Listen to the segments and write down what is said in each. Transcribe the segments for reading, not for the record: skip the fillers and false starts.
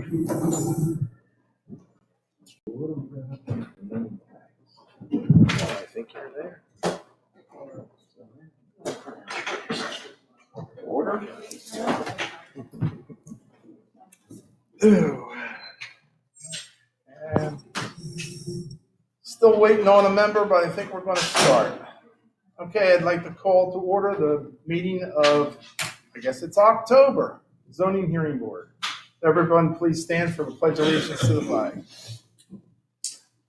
I think you're there. Order. And still waiting on a member, but I think we're going to start. Okay, I'd like to call to order the meeting of, I guess it's October, Zoning Hearing Board. Everyone, please stand for the Pledge of Allegiance to the flag.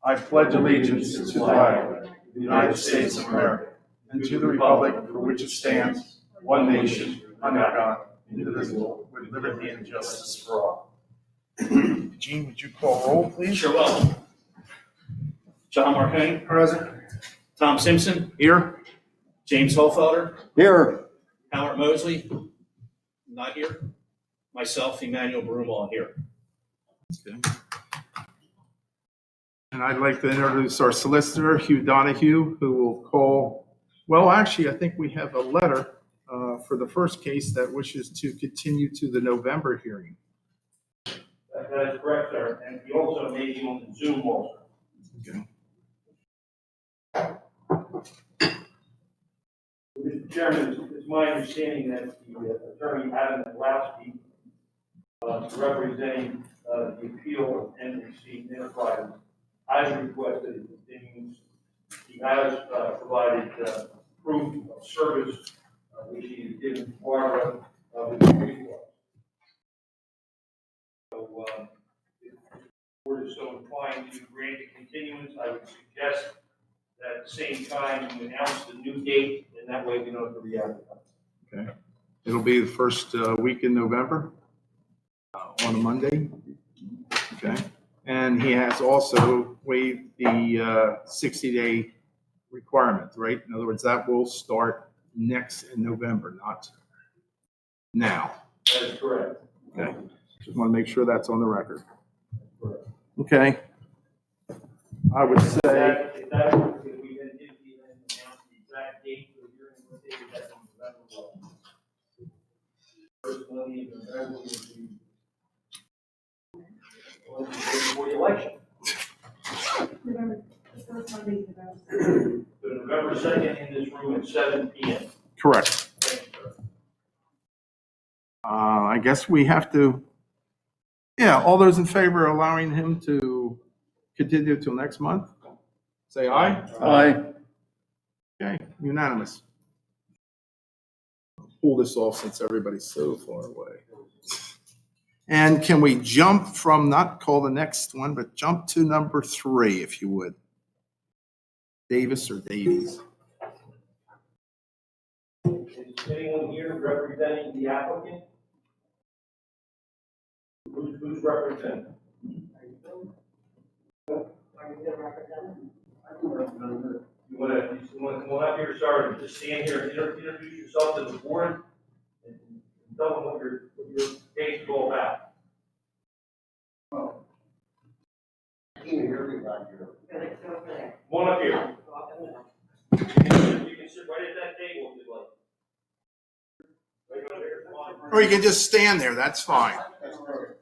I pledge allegiance to the flag of the United States of America and to the republic for which it stands, one nation, under God, indivisible, with liberty and justice for all. Gene, would you call roll, please? Sure will. John Marconi. Present. Tom Simpson. Here. James Holfelder. Here. Howard Mosley. Not here. Myself, Emmanuel Broomall, here. Okay. And I'd like to introduce our solicitor, Hugh Donahue, who will call, well, actually, I think we have a letter for the first case that wishes to continue to the November hearing. That is correct, sir. And he also may be on the Zoom also. Okay. Mr. Chairman, it's my understanding that the attorney Adam Lasky, representing the appeal of NBC Enterprises, has requested a continuance. He has provided proof of service, which he has given Barbara with the request. So, if the board is so inclined to grant a continuance, I would suggest that at the same time you announce the new date, and that way we don't have to re-advertise. Okay. It'll be the first week in November on a Monday. Okay. And he has also waived the 60-day requirement, right? In other words, that will start next in November, not now. That is correct. Okay. Just want to make sure that's on the record. Okay. I would say. If we then did announce the exact date for the hearing, what date is that on November? First Monday in November will be before the election. So November 2nd in this room at 7 p.m. Correct. Thank you, sir. I guess we have to, yeah, all those in favor of allowing him to continue till next month? Say aye. Aye. Okay, unanimous. Pull this off since everybody's so far away. And can we jump from, not call the next one, but jump to number 3, if you would? Davis or Davies? Is anyone here representing the applicant? Who's representing? You want to come on up here, sorry, just stand here and introduce yourself to the board and tell them what your case is all about. I can't hear me back here. Come on up here. You can sit right at that table if you'd like. Right over here, come on. Or you can just stand there, that's fine. That's right.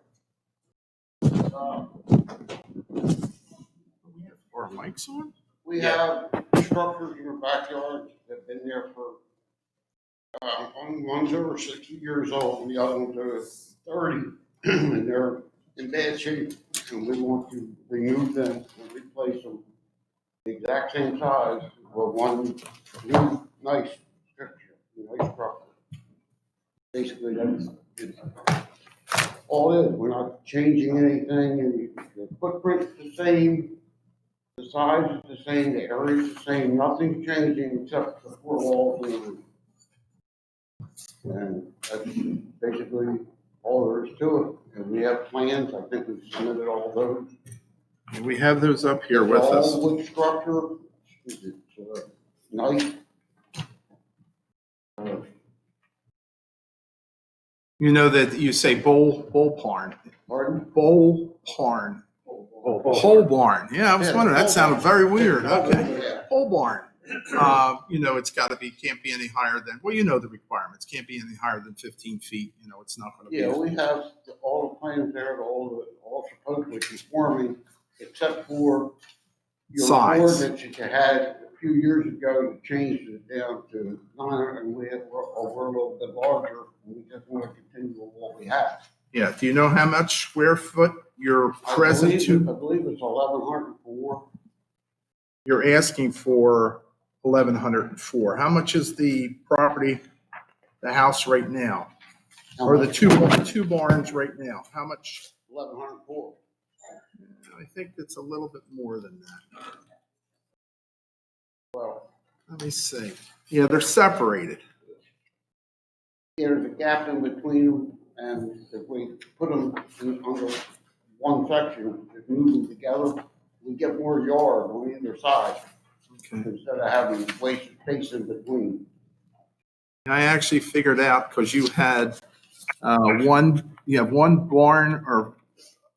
Are mics on? We have structures in the backyard that have been there for, one's over 60 years old, and the other one's over 30, and they're in bad shape, and we want to remove them and replace them the exact same size with one new, nice structure, nice structure. Basically, that's all it is. We're not changing anything, and the footprint's the same. The size is the same, the area is the same, nothing's changing except the 4 walls and the roof. And that's basically all there is to it. And we have plans, I think we've submitted all those. We have those up here with us. All wood structure, it's nice. You know that you say bull barn. Pardon? Bull barn. Oh, pole barn. Yeah, I was wondering, that sounded very weird. Okay. Yeah. Pole barn. You know, it's got to be, can't be any higher than, well, you know the requirements. requirements. Can't be any higher than 15 feet. You know, it's not going to be. Yeah, we have all the plans there, all supposedly conforming, except for your Size. ordinance that you had a few years ago, you changed it down to 900, and we're a little bit larger, and we just want to continue with what we have. Yeah. Do you know how much square foot you're present I to? believe it's 1,104. You're asking for 1,104. How much is the property, the house right now, or the two barns right now? How much? 1,104. I think it's a little bit more than that. Well, Let me see. Yeah, they're separated. there's a gap in between them, and if we put them under one section, just move them together, we get more yard on either side Okay. instead of having wasted space in between. I actually figured out because you had you have one barn or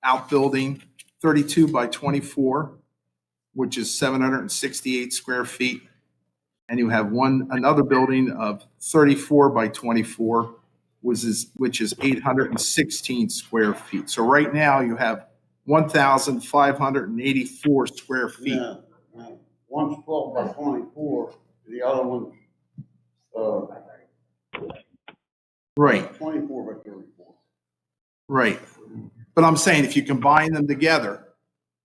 outbuilding, 32 by 24, which is 768 square feet. And you have another building of 34 by 24, which is 816 square feet. So right now you have 1,584 square feet. Yeah, one's 12 by 24, the other one's, Right, 24 by 34. right. But I'm saying if you combine them together,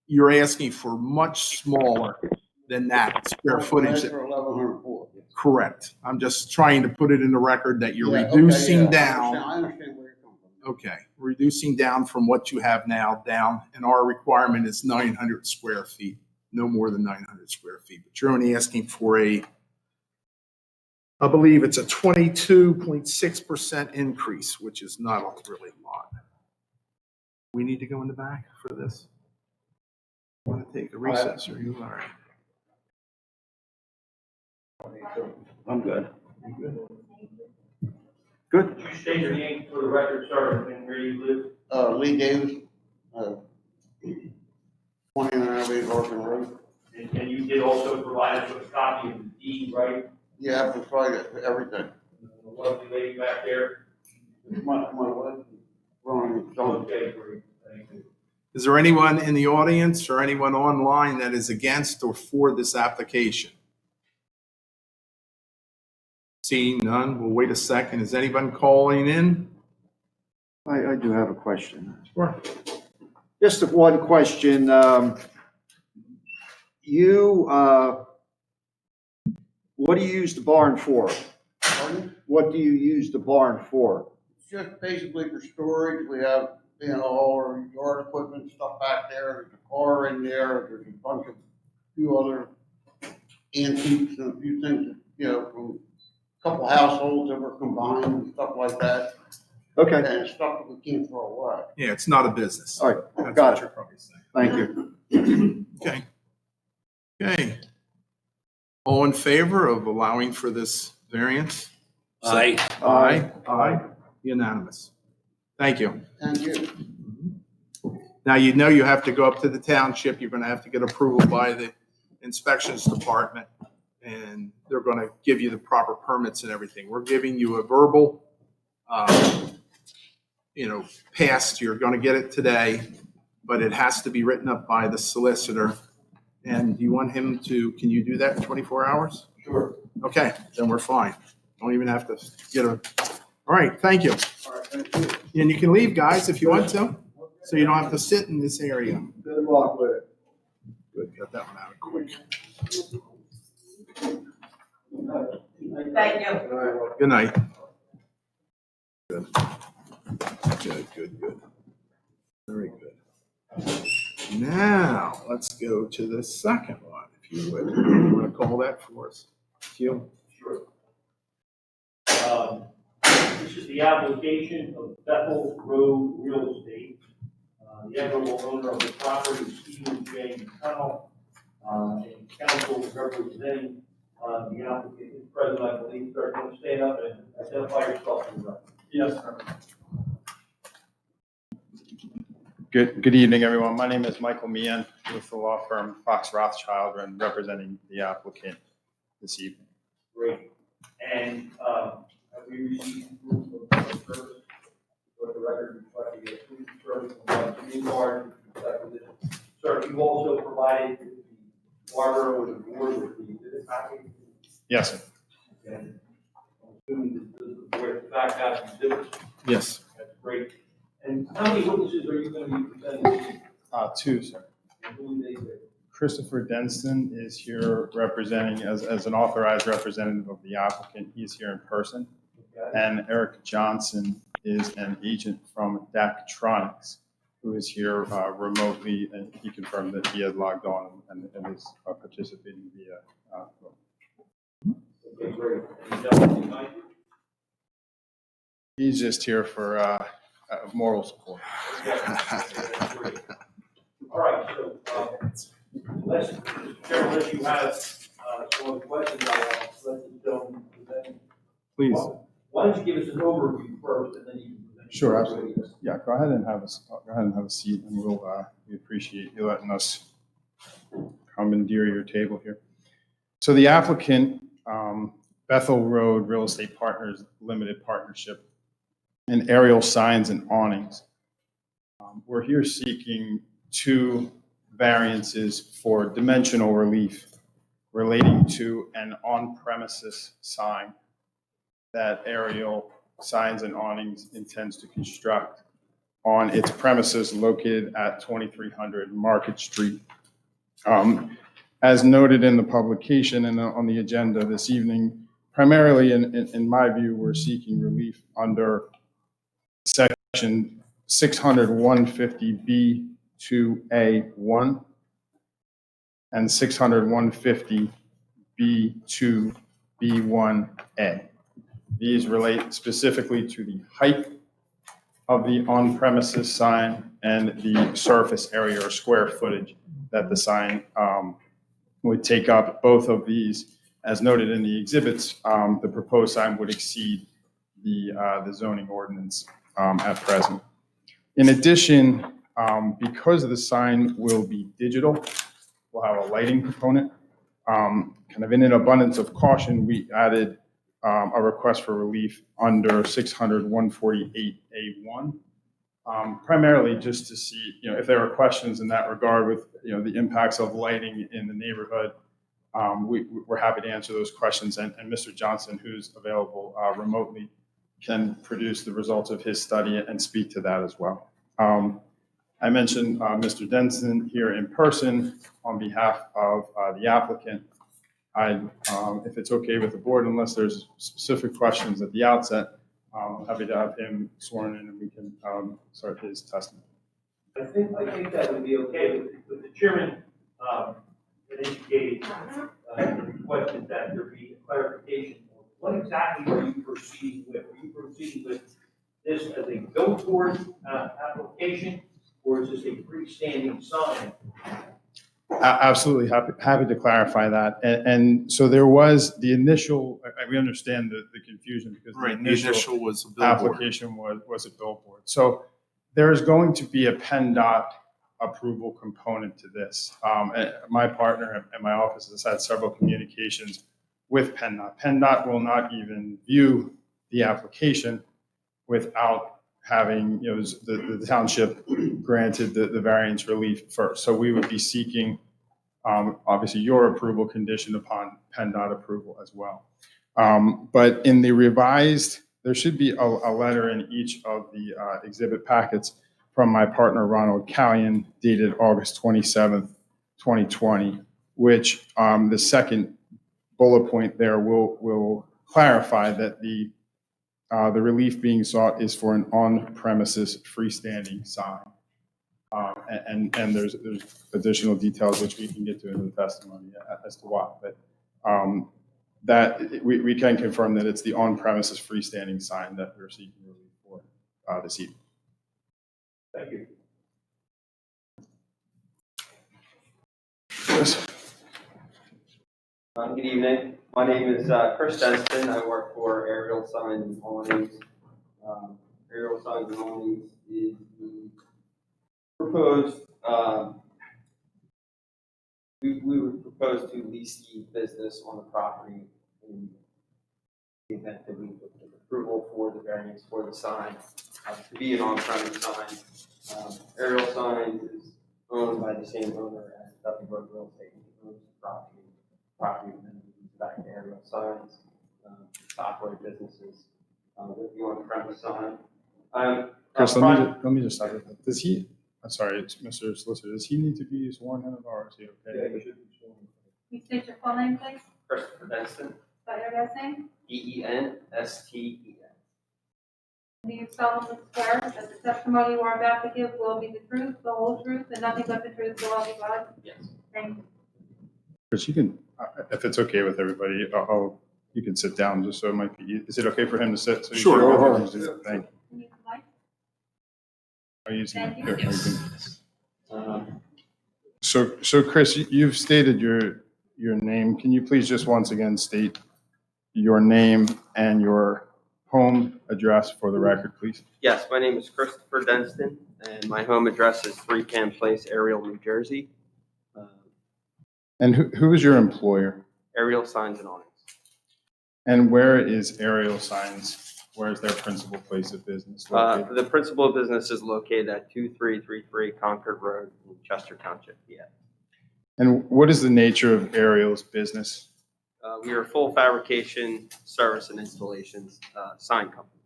you're asking for much smaller than that square footage. That's for 1,104. Correct. I'm just trying to put it in the record that you're Yeah, okay, reducing yeah, down. I understand where you're coming from. Okay, reducing down from what you have now down, and our requirement is 900 square feet, no more than 900 square feet. But you're only asking for I believe it's a 22.6% increase, which is not really a lot. We need to go in the back for this? Want to take a recess, or are you all right? I'm good. You good? Good. Could you state your name for the record, sir, and where you live? Lee Davis, 29 Avenue, Larkin Road. And you did also provide us with a copy of the deed, right? Yeah, that's right, everything. The lovely lady back there. My wife, Ron, John. Okay, great, thank you. Is there anyone in the audience or anyone online that is against or for this application? Seeing none, we'll wait a second. Is anyone calling in? I do have a question. Sure. Just one question. What do you use the barn for? Pardon? What do you use the barn for? It's just basically for storage. We have, all our yard equipment stuff back there. There's a car in there. There's a few other antiques and a few things, from a couple households that were combined and stuff like that. Okay, And stuff that we can't throw away. Yeah, it's not a business. all right, That's got what it. you're probably saying. Thank you. Okay. Okay. All in favor of allowing for this variance? Aye. Aye. Aye. Unanimous. Thank you. Thank you. Now, you have to go up to the township. You're going to have to get approval by the inspections department, and they're going to give you the proper permits and everything. We're giving you a verbal, pass. You're going to get it today, but it has to be written up by the solicitor. And you want him can you do that in 24 hours? Sure. Okay, then we're fine. Don't even have to all right, thank you. All right, thank you. And you can leave, guys, if you want to, so you don't have to sit in this area. Good luck with it. Good, got that one out quick. Thank you. Good night. Good. Good. Very good. Now, let's go to the second one, if you would. You want to call that for us? Q? Sure. This is the application of Bethel Road Real Estate. The equitable owner of the property is Stephen J. McConnell, and counsel representing the applicant is present, I believe. Sir, can you stand up and identify yourself for the record? Yes, sir. Good evening, everyone. My name is Michael Meehan with the law firm Fox Rothschild and representing the applicant this evening. Great. And I we received proof of service, for the record reflecting a proof of service from the new guard, sir, you also provided the barber with the board with the exhibit package. Yes, sir. Okay. I'm assuming that the board in fact has exhibits. Yes. That's great. And how many witnesses are you going to be presenting? Two, sir. And who are they with? Christopher Denston is here representing as an authorized representative of the applicant. He's here in person. Okay. And Eric Johnson is an agent from Daktronics who is here remotely, and he confirmed that he has logged on and is participating via. Okay, great. And you gentlemen behind you? He's just here for moral support. Okay. That's great. All right, so, unless, Mr. Chairman, unless you have, some other questions, I'll let the gentleman present. Please. Why don't you give us an overview first, and then you can present. Sure, absolutely. Yeah, go ahead and have a seat, and we appreciate you letting us commandeer your table here. So the applicant, Bethel Road Real Estate Partners Limited Partnership, and aerial signs and awnings. We're here seeking two variances for dimensional relief relating to an on-premises sign that Aerial Signs and Awnings intends to construct on its premises located at 2300 Market Street. As noted in the publication and on the agenda this evening, primarily in my view, we're seeking relief under section 600-150B2A1 and 600-150B2B1A. These relate specifically to the height of the on-premises sign and the surface area or square footage that the sign would take up. Both of these, as noted in the exhibits, the proposed sign would exceed the zoning ordinance at present. In addition, because the sign will be digital, we'll have a lighting component. Kind of in an abundance of caution, we added a request for relief under 600-148A1, primarily just to see, if there are questions in that regard with, the impacts of lighting in the neighborhood. We're happy to answer those questions, and Mr. Johnson, who's available remotely, can produce the results of his study and speak to that as well. I mentioned Mr. Denson here in person on behalf of the applicant. If it's okay with the board, unless there's specific questions at the outset, I'm happy to have him sworn in and we can start his testimony. I think that would be okay, but the chairman had indicated requested that there be a clarification. What exactly are you proceeding with? Are you proceeding with this as a billboard application, or is this a freestanding sign? Absolutely happy to clarify that. And so there was the initial, we understand the confusion because the initial was a application was a billboard. So there is going to be a PennDOT approval component to this. My partner and my office has had several communications with PennDOT. PennDOT will not even view the application without having, the township granted the variance relief first. So we would be seeking, obviously, your approval conditioned upon PennDOT approval as well. But in the revised, there should be a letter in each of the exhibit packets from my partner, Ronald Callion, dated August 27th, 2020, which the second bullet point there will clarify that the relief being sought is for an on-premises freestanding sign. And there's additional details which we can get to in the testimony as to why. But that we can confirm that it's the on-premises freestanding sign that we're seeking relief for this evening. Thank you. Yes. Good evening. My name is Chris Denston. I work for Aerial Signs and Awnings. Aerial Signs and Awnings is the proposed, we would propose to lease the business on the property in the event that we look to approval for the variance for the sign, to be an on-premise sign. Aerial Signs is owned by the same owner as Duffy Road Real Estate. He owns the property amenities back to Aerial Signs, operate businesses, with the on-premise sign. Chris, let me just stop with that. Does he, I'm sorry, it's Mr. Solicitor, does he need to be sworn in or is he okay? Yeah, you should be sworn. Can you state your full name, please? Christopher Denston, Spell your last name. Densten. Do you solemnly swear that the testimony you are about to give will be the truth, the whole truth, and nothing but the truth, so help you God? Yes. Thank you. Chris, you can, if it's okay with everybody, you can sit down just so it might be, is it okay for him to sit? So you Sure, can- go ahead. Thank you. Can you mic? Are you using Thank it? you. Okay, you can- Um, So Chris, you've stated your name. Can you please just once again state your name and your home address for the record, please? Yes, my name is Christopher Denston, and my home address is 3 Can Place, Ariel, New Jersey. And who is your employer? Ariel Signs and Awnings. And where is Aerial Signs? Where is their principal place of business located? The principal business is located at 2333 Concord Road in Chester Township, PA. And what is the nature of Aerial's business? We are a full fabrication, service, and installations sign company.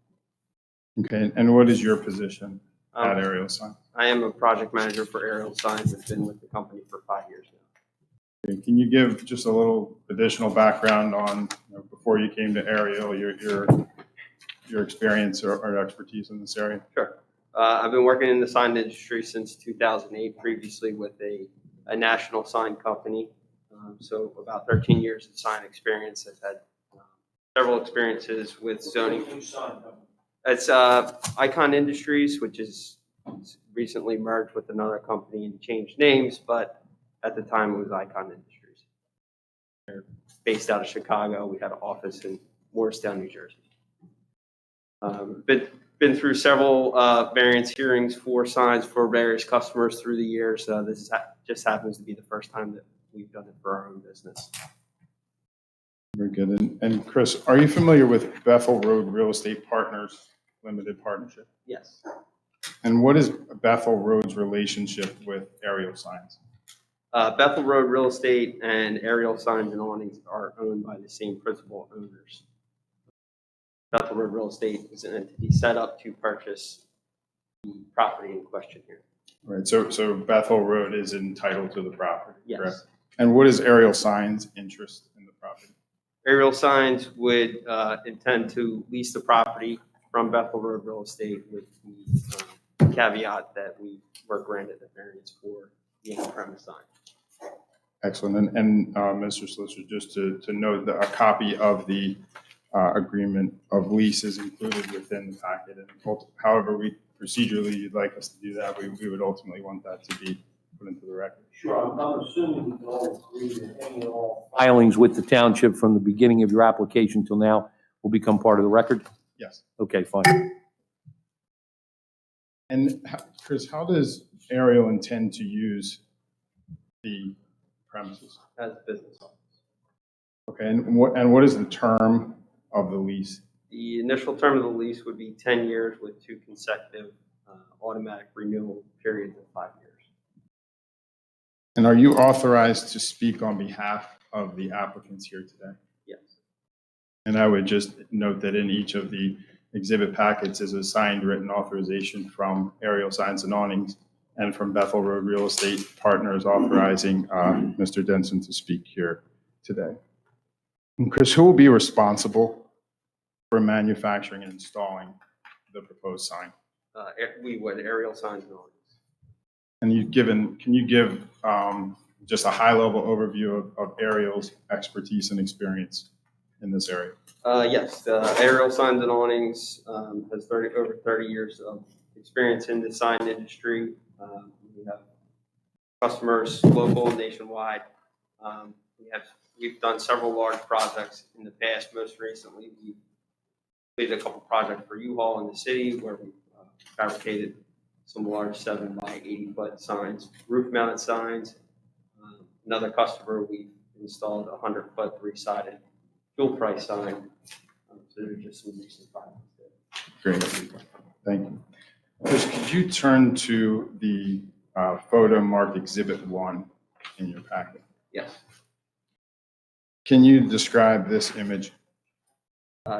Okay, and what is your position at Um, Aerial Signs? I am a project manager for Ariel Signs. I've been with the company for 5 years now. Okay, can you give just a little additional background on, before you came to Aerial, your experience or expertise in this area? Sure. I've been working in the sign industry since 2008, previously with a national sign company. So about 13 years of sign experience. I've had several experiences with zoning. Which sign company? It's Icon Industries, which is recently merged with another company and changed names, but at the time it was Icon Industries. They're based out of Chicago. We had an office in Morristown, New Jersey. Been through several variance hearings for signs for various customers through the years. This just happens to be the first time that we've done it for our own business. Very good. And Chris, are you familiar with Bethel Road Real Estate Partners Limited Partnership? Yes. And what is Bethel Road's relationship with Aerial Signs? Bethel Road Real Estate and Ariel Signs and Awnings are owned by the same principal owners. Bethel Road Real Estate is an entity set up to purchase the property in question here. Right, so Bethel Road is entitled to the property, Yes. correct? And what is Aerial Signs' interest in the property? Ariel Signs would intend to lease the property from Bethel Road Real Estate with the caveat that we were granted the variance for the on-premise sign. Excellent. And Mr. Solicitor, just to note that a copy of the agreement of lease is included within the packet. And however procedurally you'd like us to do that, we would ultimately want that to be put into the record. Sure, I'm assuming we can all agree that any and all filings with the township from the beginning of your application till now will become part of the record? Yes. Okay, fine. And Chris, how does Aerial intend to use the premises? As a business office. Okay, and what is the term of the lease? The initial term of the lease would be 10 years with 2 consecutive automatic renewal periods of 5 years. And are you authorized to speak on behalf of the applicants here today? Yes. And I would just note that in each of the exhibit packets is a signed written authorization from Aerial Signs and Awnings and from Bethel Road Real Estate Partners authorizing Mr. Denson to speak here today. And Chris, who will be responsible for manufacturing and installing the proposed sign? We would, Ariel Signs and Awnings. And can you give just a high-level overview of Aerial's expertise and experience in this area? Yes, Ariel Signs and Awnings has over 30 years of experience in the sign industry. We have customers local and nationwide. We've done several large projects in the past. Most recently, we completed a couple projects for U-Haul in the city where we fabricated some large 7 by 80 foot signs, roof mounted signs. Another customer, we installed a 100 foot 3-sided fuel price sign. So So there's just some recent filings there. Great, thank you. Chris, could you turn to the photo marked Exhibit 1 in your packet? Yes. Can you describe this image?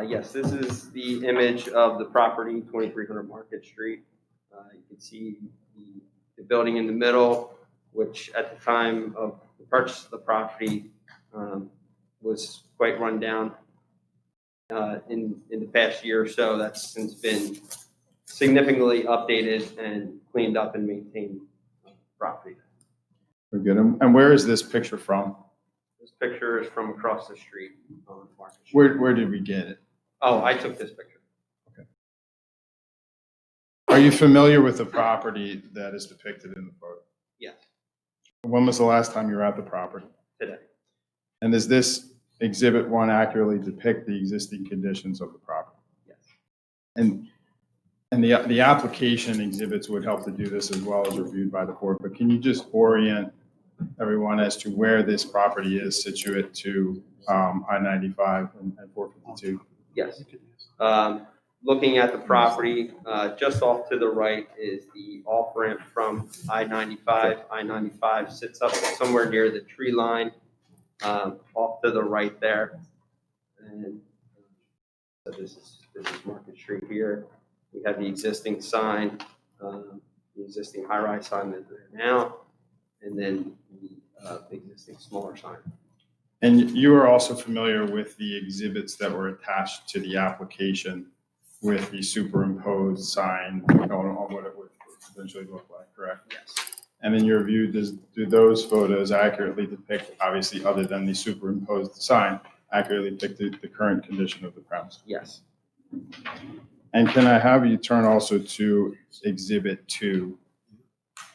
Yes, this is the image of the property, 2300 Market Street. You can see the building in the middle, which at the time of the purchase of the property was quite run down. In the past year or so, that's since been significantly updated and cleaned up and maintained property. We're good. And where is this picture from? This picture is from across the street on Market Street. Where did we get it? Oh, I took this picture. Are you familiar with the property that is depicted in the photo? Yes, When was the last time you were at the property? today. And does this Exhibit 1 accurately depict the existing conditions of the property? Yes. And the application exhibits would help to do this as well as reviewed by the board, but can you just orient everyone as to where this property is situate to I-95 and 452? Yes. Looking at the property, just off to the right is the off-ramp from I-95. I-95 sits up somewhere near the tree line, off to the right there. And so this is Market Street here. We have the existing sign, the existing high-rise sign that's there now, and then the existing smaller sign. And you are also familiar with the exhibits that were attached to the application with the superimposed sign on what it would eventually look like, correct? Yes. And in your view, do those photos accurately depict, obviously other than the superimposed sign, accurately depict the current condition of the premise? Yes. And can I have you turn also to Exhibit 2,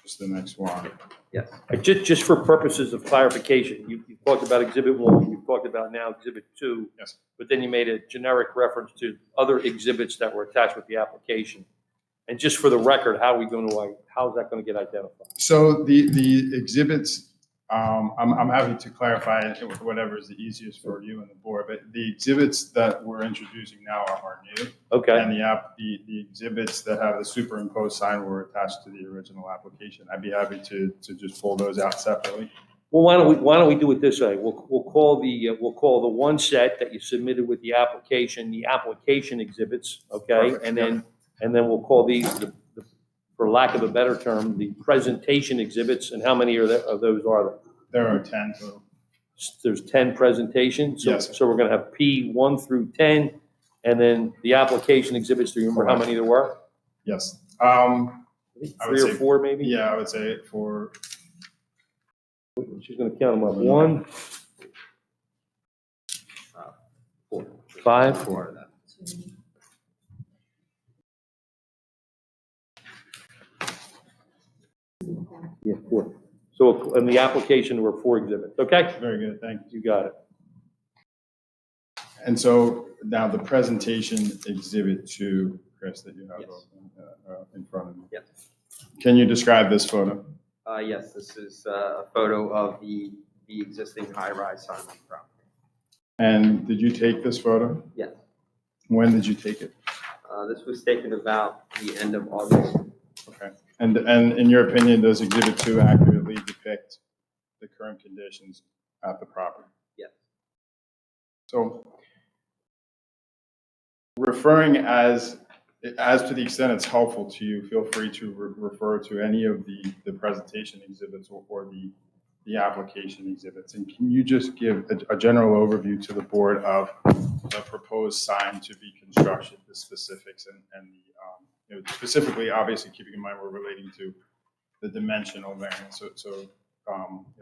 just the next one? Yes. Just for purposes of clarification, you talked about Exhibit 1, you've talked about now Exhibit 2. Yes. But then you made a generic reference to other exhibits that were attached with the application. And just for the record, how is that going to get identified? So the exhibits, I'm happy to clarify it with whatever is the easiest for you and the board, but the exhibits that we're introducing now are new. Okay. And the exhibits that have the superimposed sign were attached to the original application. I'd be happy to just pull those out separately. Well, why don't we do it this way? We'll call the one set that you submitted with the application exhibits, okay? Perfect, And then we'll call these, for lack of a better term, the presentation exhibits. And how many of those are there? There are 10 total. There's 10 presentations. Yes. So we're going to have P1 through 10, and then the application exhibits. Do you remember how many there were? Yes. I think I would 3 or say- 4 maybe? Yeah, I would say for, She's going to count them up. 1, 5, 4. Yeah, 4. So in the application, there were 4 exhibits. Okay? very good, thank you. You got it. And so now the presentation Exhibit 2, Chris, that you have Yes. open, in front of you. Yes. Can you describe this photo? Yes, this is a photo of the existing high-rise sign on the property. And did you take this photo? Yes. When did you take it? This was taken about the end of August. Okay. And in your opinion, does Exhibit 2 accurately depict the current conditions at the property? Yes. So referring as to the extent it's helpful to you, feel free to refer to any of the presentation exhibits or the application exhibits. And can you just give a general overview to the board of the proposed sign to be constructed, the specifics and the, specifically, obviously keeping in mind we're relating to the dimensional variance, so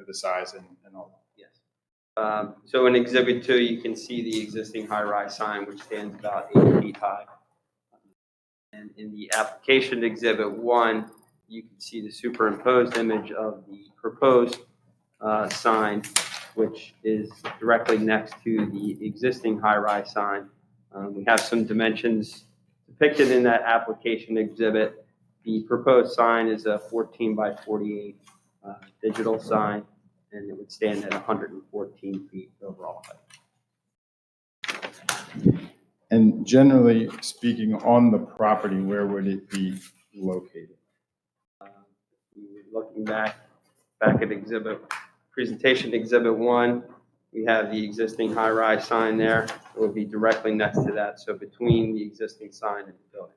the size and all that. Yes. So in Exhibit 2, you can see the existing high-rise sign, which stands about 8 feet high. And in the application Exhibit 1, you can see the superimposed image of the proposed sign, which is directly next to the existing high-rise sign. We have some dimensions depicted in that application exhibit. The proposed sign is a 14 by 48 digital sign, and it would stand at 114 feet overall height. And generally speaking, on the property, where would it be located? Looking back at presentation exhibit 1, we have the existing high-rise sign there. It would be directly next to that, so between the existing sign and the building.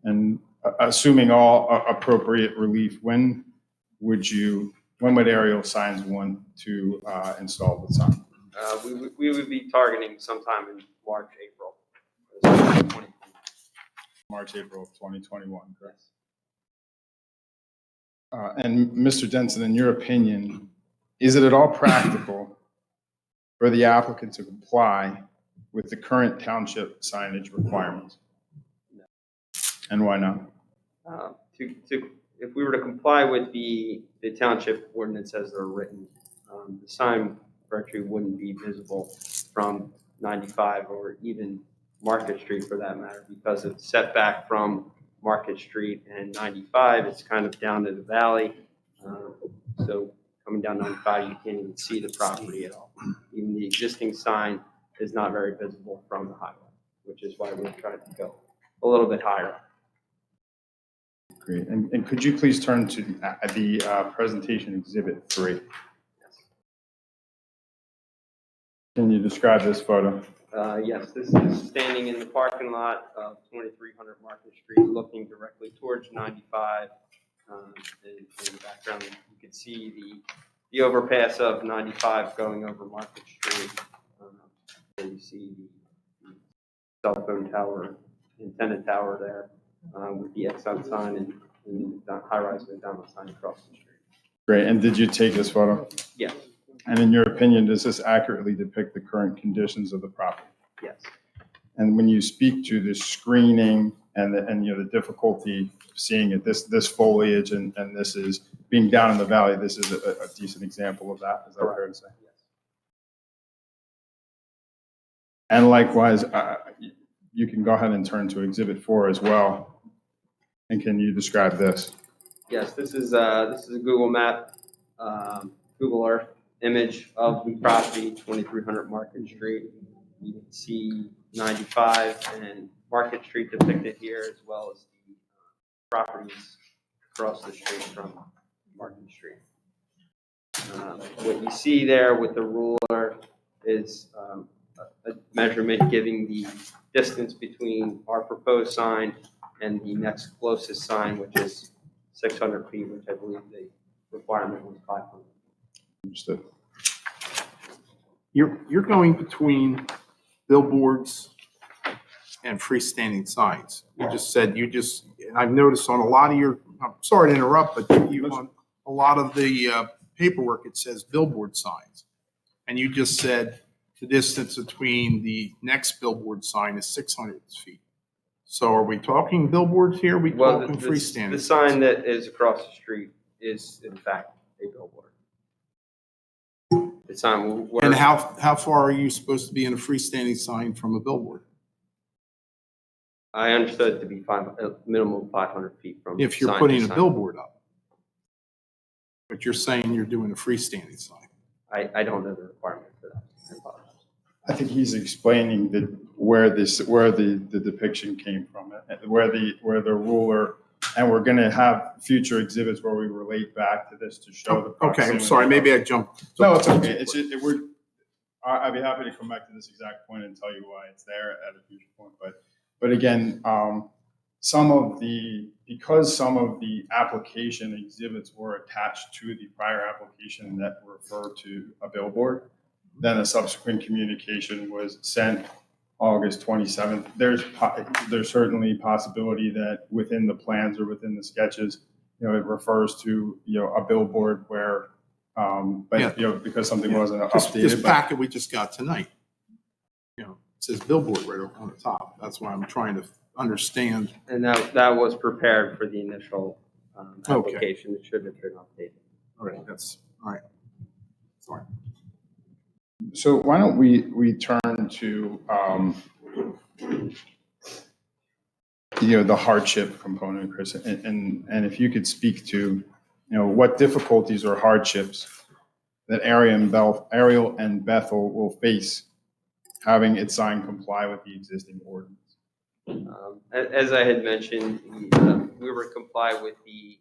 And assuming all appropriate relief, when would Aerial Signs want to install the sign? We would be targeting sometime in March, April. March, April of 2021, correct? And Mr. Denson, in your opinion, is it at all practical for the applicant to comply with the current township signage requirements? No. And why not? If we were to comply with the township ordinance as they're written, the sign virtually wouldn't be visible from 95 or even Market Street for that matter, because it's set back from Market Street and 95. It's kind of down to the valley. So coming down 95, you can't even see the property at all. Even the existing sign is not very visible from the highway, which is why we're trying to go a little bit higher. Great. And could you please turn to the presentation exhibit 3? Can you describe this photo? Yes, this is standing in the parking lot of 2300 Market Street, looking directly towards 95. In the background, you can see the overpass of 95 going over Market Street. And you see the cell phone tower, antenna tower there, with the Exxon sign and the high-rise McDonald's sign across the street. Great. And did you take this photo? Yes. And in your opinion, does this accurately depict the current conditions of the property? Yes. And when you speak to the screening and the difficulty of seeing it, this foliage and this is being down in the valley, this is a decent example of that. Is that fair to say? Yes. And likewise, you can go ahead and turn to exhibit 4 as well. And can you describe this? Yes, this is a Google map, Google Earth image of the property, 2300 Market Street. You can see 95 and Market Street depicted here, as well as the properties across the street from Market Street. What you see there with the ruler is a measurement giving the distance between our proposed sign and the next closest sign, which is 600 feet, which I believe the requirement was 500. Understood. You're going between billboards and freestanding signs. You just said, I've noticed on a lot of your, I'm sorry to interrupt, but you on a lot of the paperwork, it says billboard signs. And you just said the distance between the next billboard sign is 600 feet. So are we talking billboards here? Are we talking freestanding? The sign that is across the street is in fact a billboard. The sign. And how far are you supposed to be in a freestanding sign from a billboard? I understood it to be a minimum of 500 feet from. If you're sign putting to a sign. billboard up. But you're saying you're doing a freestanding sign. I don't know the requirement for that. I apologize. I think he's explaining where the depiction came from, where the ruler, and we're going to have future exhibits where we relate back to this to show the proximity. Okay, I'm sorry, maybe I jumped. No, it's okay. I'd be happy to come back to this exact point and tell you why it's there at a future point. But again, because some of the application exhibits were attached to the prior application that refer to a billboard, then a subsequent communication was sent August 27th. There's certainly possibility that within the plans or within the sketches, it refers to, a billboard where, because something wasn't updated. This packet we just got tonight, it says billboard right on the top. That's why I'm trying to understand. And that was prepared for the initial application. It should have been updated. All right, that's, all right. Sorry. So why don't we turn to, the hardship component, Chris, and if you could speak to, what difficulties or hardships that Ariel and Bethel will face having its sign comply with the existing ordinance? As I had mentioned, we were comply with the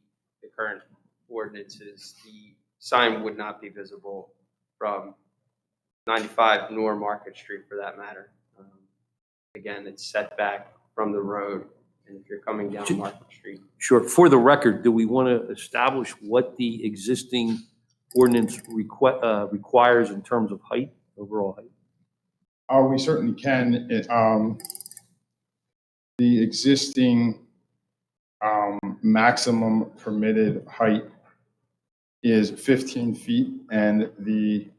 current ordinances. The sign would not be visible from 95 nor Market Street for that matter. Again, it's set back from the road, and if you're coming down Market Street. Sure. For the record, do we want to establish what the existing ordinance requires in terms of height, overall height? We certainly can. The existing maximum permitted height is 15 feet, and the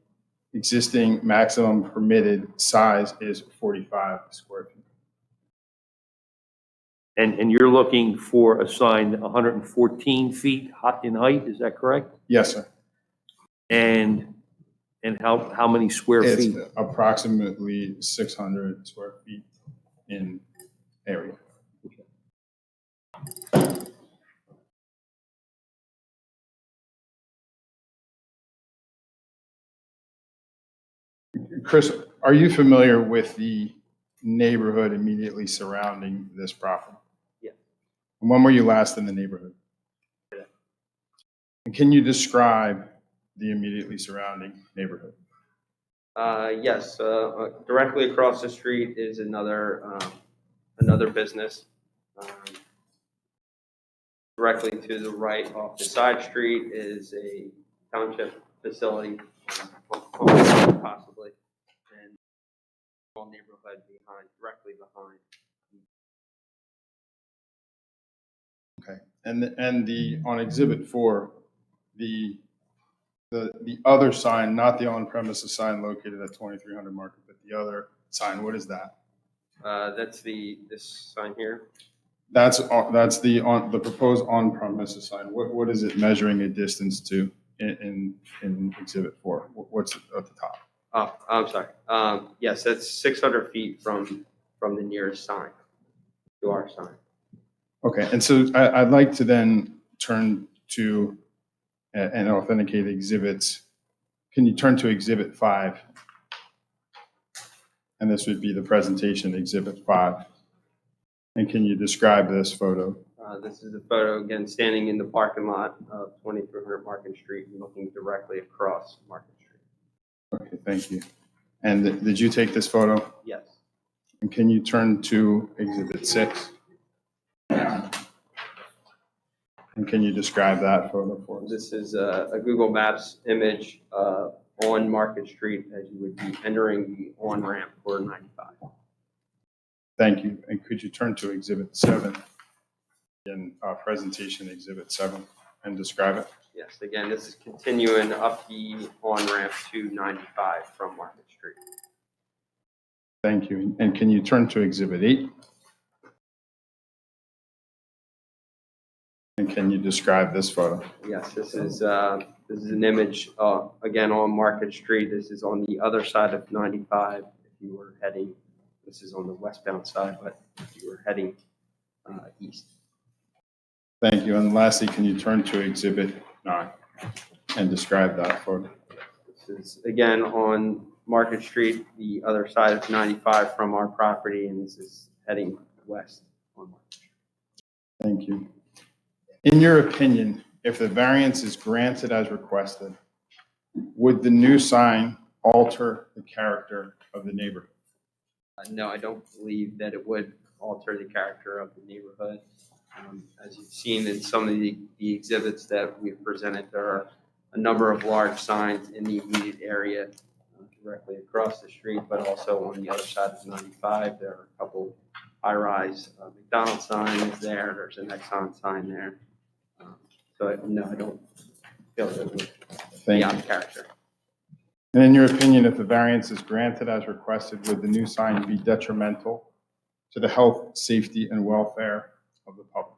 existing maximum permitted size is 45 square feet. And you're looking for a sign 114 feet in height, is that correct? Yes, sir. And how many square It's feet? approximately 600 square feet in area. Chris, are you familiar with the neighborhood immediately surrounding this property? Yeah. And when were you last in the neighborhood? Today. And can you describe the immediately surrounding neighborhood? Yes, directly across the street is another business. Directly to the right off the side street is a township facility, possibly, and small neighborhood directly behind. Okay. And on Exhibit 4, the other sign, not the on-premises sign located at 2300 Market, but the other sign, what is that? That's this sign here. That's the proposed on-premises sign. What is it measuring a distance to in Exhibit 4? What's at the top? Oh, I'm sorry. Yes, that's 600 feet from the nearest sign to our sign. Okay, and so I'd like to then turn to and authenticate exhibits. Can you turn to Exhibit 5? And this would be the presentation, Exhibit 5. And can you describe this photo? This is a photo, again, standing in the parking lot of 2300 Market Street and looking directly across Market Street. Okay, thank you. And did you take this photo? Yes. And can you turn to Exhibit 6? And can you describe that photo for us? This is a Google Maps image on Market Street as you would be entering the on-ramp for 95. Thank you. And could you turn to Exhibit 7? In presentation Exhibit 7 and describe it? Yes, again, this is continuing up the on-ramp to 95 from Market Street. Thank you. And can you turn to Exhibit 8? And can you describe this photo? Yes, this is an image, again, on Market Street. This is on the other side of 95 if you were heading, this is on the westbound side, but if you were heading east. Thank you. And lastly, can you turn to Exhibit 9 and describe that photo? This is, again, on Market Street, the other side of 95 from our property, and this is heading west on Market Street. Thank you. In your opinion, if the variance is granted as requested, would the new sign alter the character of the neighborhood? No, I don't believe that it would alter the character of the neighborhood. As you've seen in some of the exhibits that we've presented, there are a number of large signs in the immediate area directly across the street, but also on the other side of 95. There are a couple high-rise McDonald's signs there. There's an Exxon sign there. So no, I don't feel that it would be out of character. And in your opinion, if the variance is granted as requested, would the new sign be detrimental to the health, safety, and welfare of the public?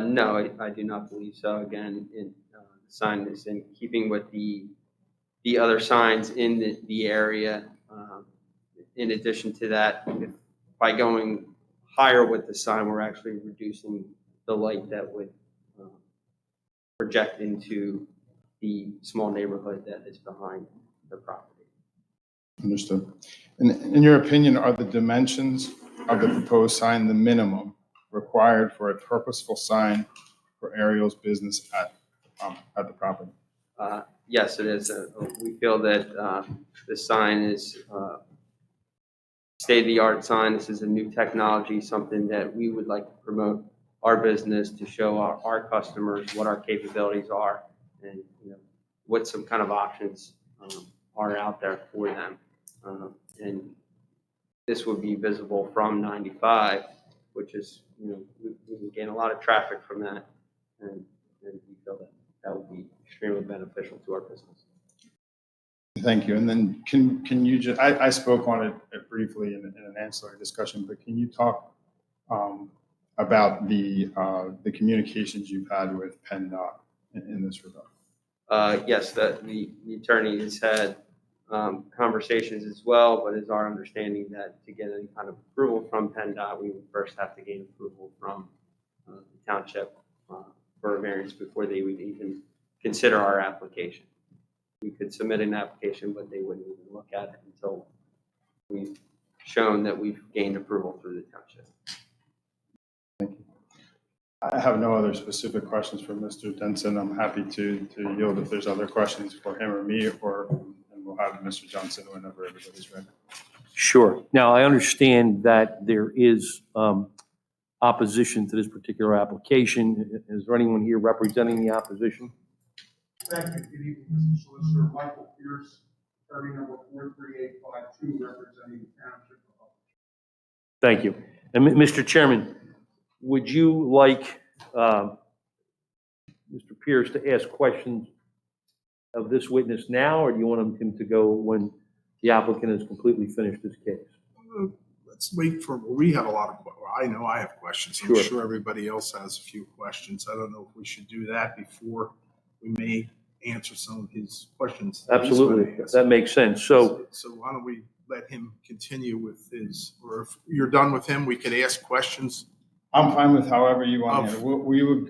No, I do not believe so. Again, the sign is in keeping with the other signs in the area. In addition to that, by going higher with the sign, we're actually reducing the light that would project into the small neighborhood that is behind the property. Understood. In your opinion, are the dimensions of the proposed sign the minimum required for a purposeful sign for Ariel's business at the property? Yes, it is. We feel that this sign is state-of-the-art sign. This is a new technology, something that we would like to promote our business to show our customers what our capabilities are and, you know, what some kind of options are out there for them. And this would be visible from 95, which is, you know, we can gain a lot of traffic from that. And we feel that that would be extremely beneficial to our business. Thank you. And then can you just, I spoke on it briefly in an ancillary discussion, but can you talk about the communications you've had with PennDOT in this regard? Yes, the attorney has had conversations as well, but it's our understanding that to get any kind of approval from PennDOT, we would first have to gain approval from the township for a variance before they would even consider our application. We could submit an application, but they wouldn't even look at it until we've shown that we've gained approval through the township. Thank you. I have no other specific questions for Mr. Denson. I'm happy to yield if there's other questions for him or me, and we'll have Mr. Johnson whenever everybody's ready. Sure. Now, I understand that there is opposition to this particular application. Is there anyone here representing the opposition? Thank you. Good evening, Mr. Solicitor. Michael Pierce, attorney number 43852, representing the township. Thank you. And Mr. Chairman, would you like Mr. Pierce to ask questions of this witness now, or do you want him to go when the applicant has completely finished his case? Let's wait for, we have a lot of, I know I have questions. I'm Sure. sure everybody else has a few questions. I don't know if we should do that before we may answer some of his questions. Absolutely. That makes sense. So why don't we let him continue with his, or if you're done with him, we could ask questions. I'm fine with however you want to handle it.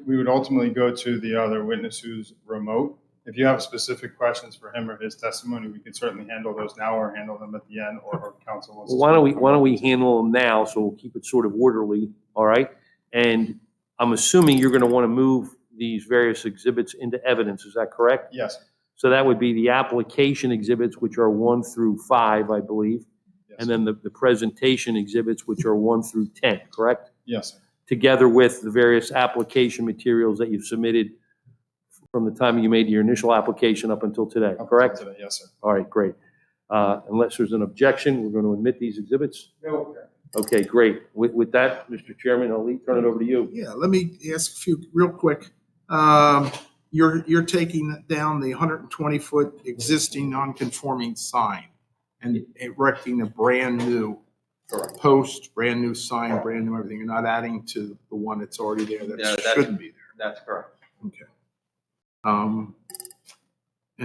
We would ultimately go to the other witness who's remote. If you have specific questions for him or his testimony, we can certainly handle those now or handle them at the end, or counsel wants to. why don't we handle them now, so we'll keep it sort of orderly, all right? And I'm assuming you're going to want to move these various exhibits into evidence, is that correct? Yes. So that would be the application exhibits, which are 1 through 5, I believe, Yes. and then the presentation exhibits, which are 1 through 10, correct? Yes. Together with the various application materials that you've submitted from the time you made your initial application up until today, correct? Today. Yes, sir. All right, great. Unless there's an objection, we're going to admit these exhibits? No. Okay, great. With that, Mr. Chairman, I'll turn it over to you. Yeah, let me ask a few real quick. You're taking down the 120-foot existing non-conforming sign and erecting a brand new post, brand new sign, brand new everything. You're not adding to the one that's already there that shouldn't be there. That's correct. Okay. And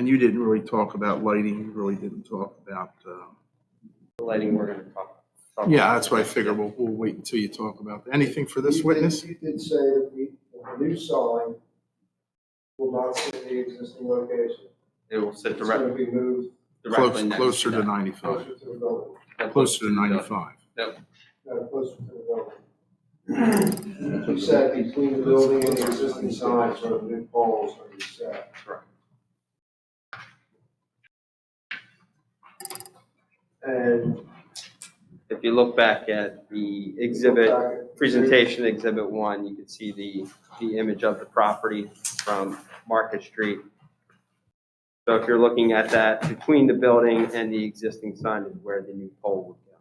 you didn't really talk about lighting. You really didn't talk about. The lighting we're going to talk about. Yeah, that's what I figured. We'll wait until you talk about that. Anything for this witness? You did say that the new sign will not sit in the existing location. It will sit It's going to directly be moved next Closer to that. 95. closer to the building. Closer to 95. No, closer to the building. You said between the building and the existing sign, sort of new poles are you set. Correct. And If you look back at the exhibit, presentation exhibit 1, you can see the image of the property from Market Street. So if you're looking at that, between the building and the existing sign is where the new pole would go.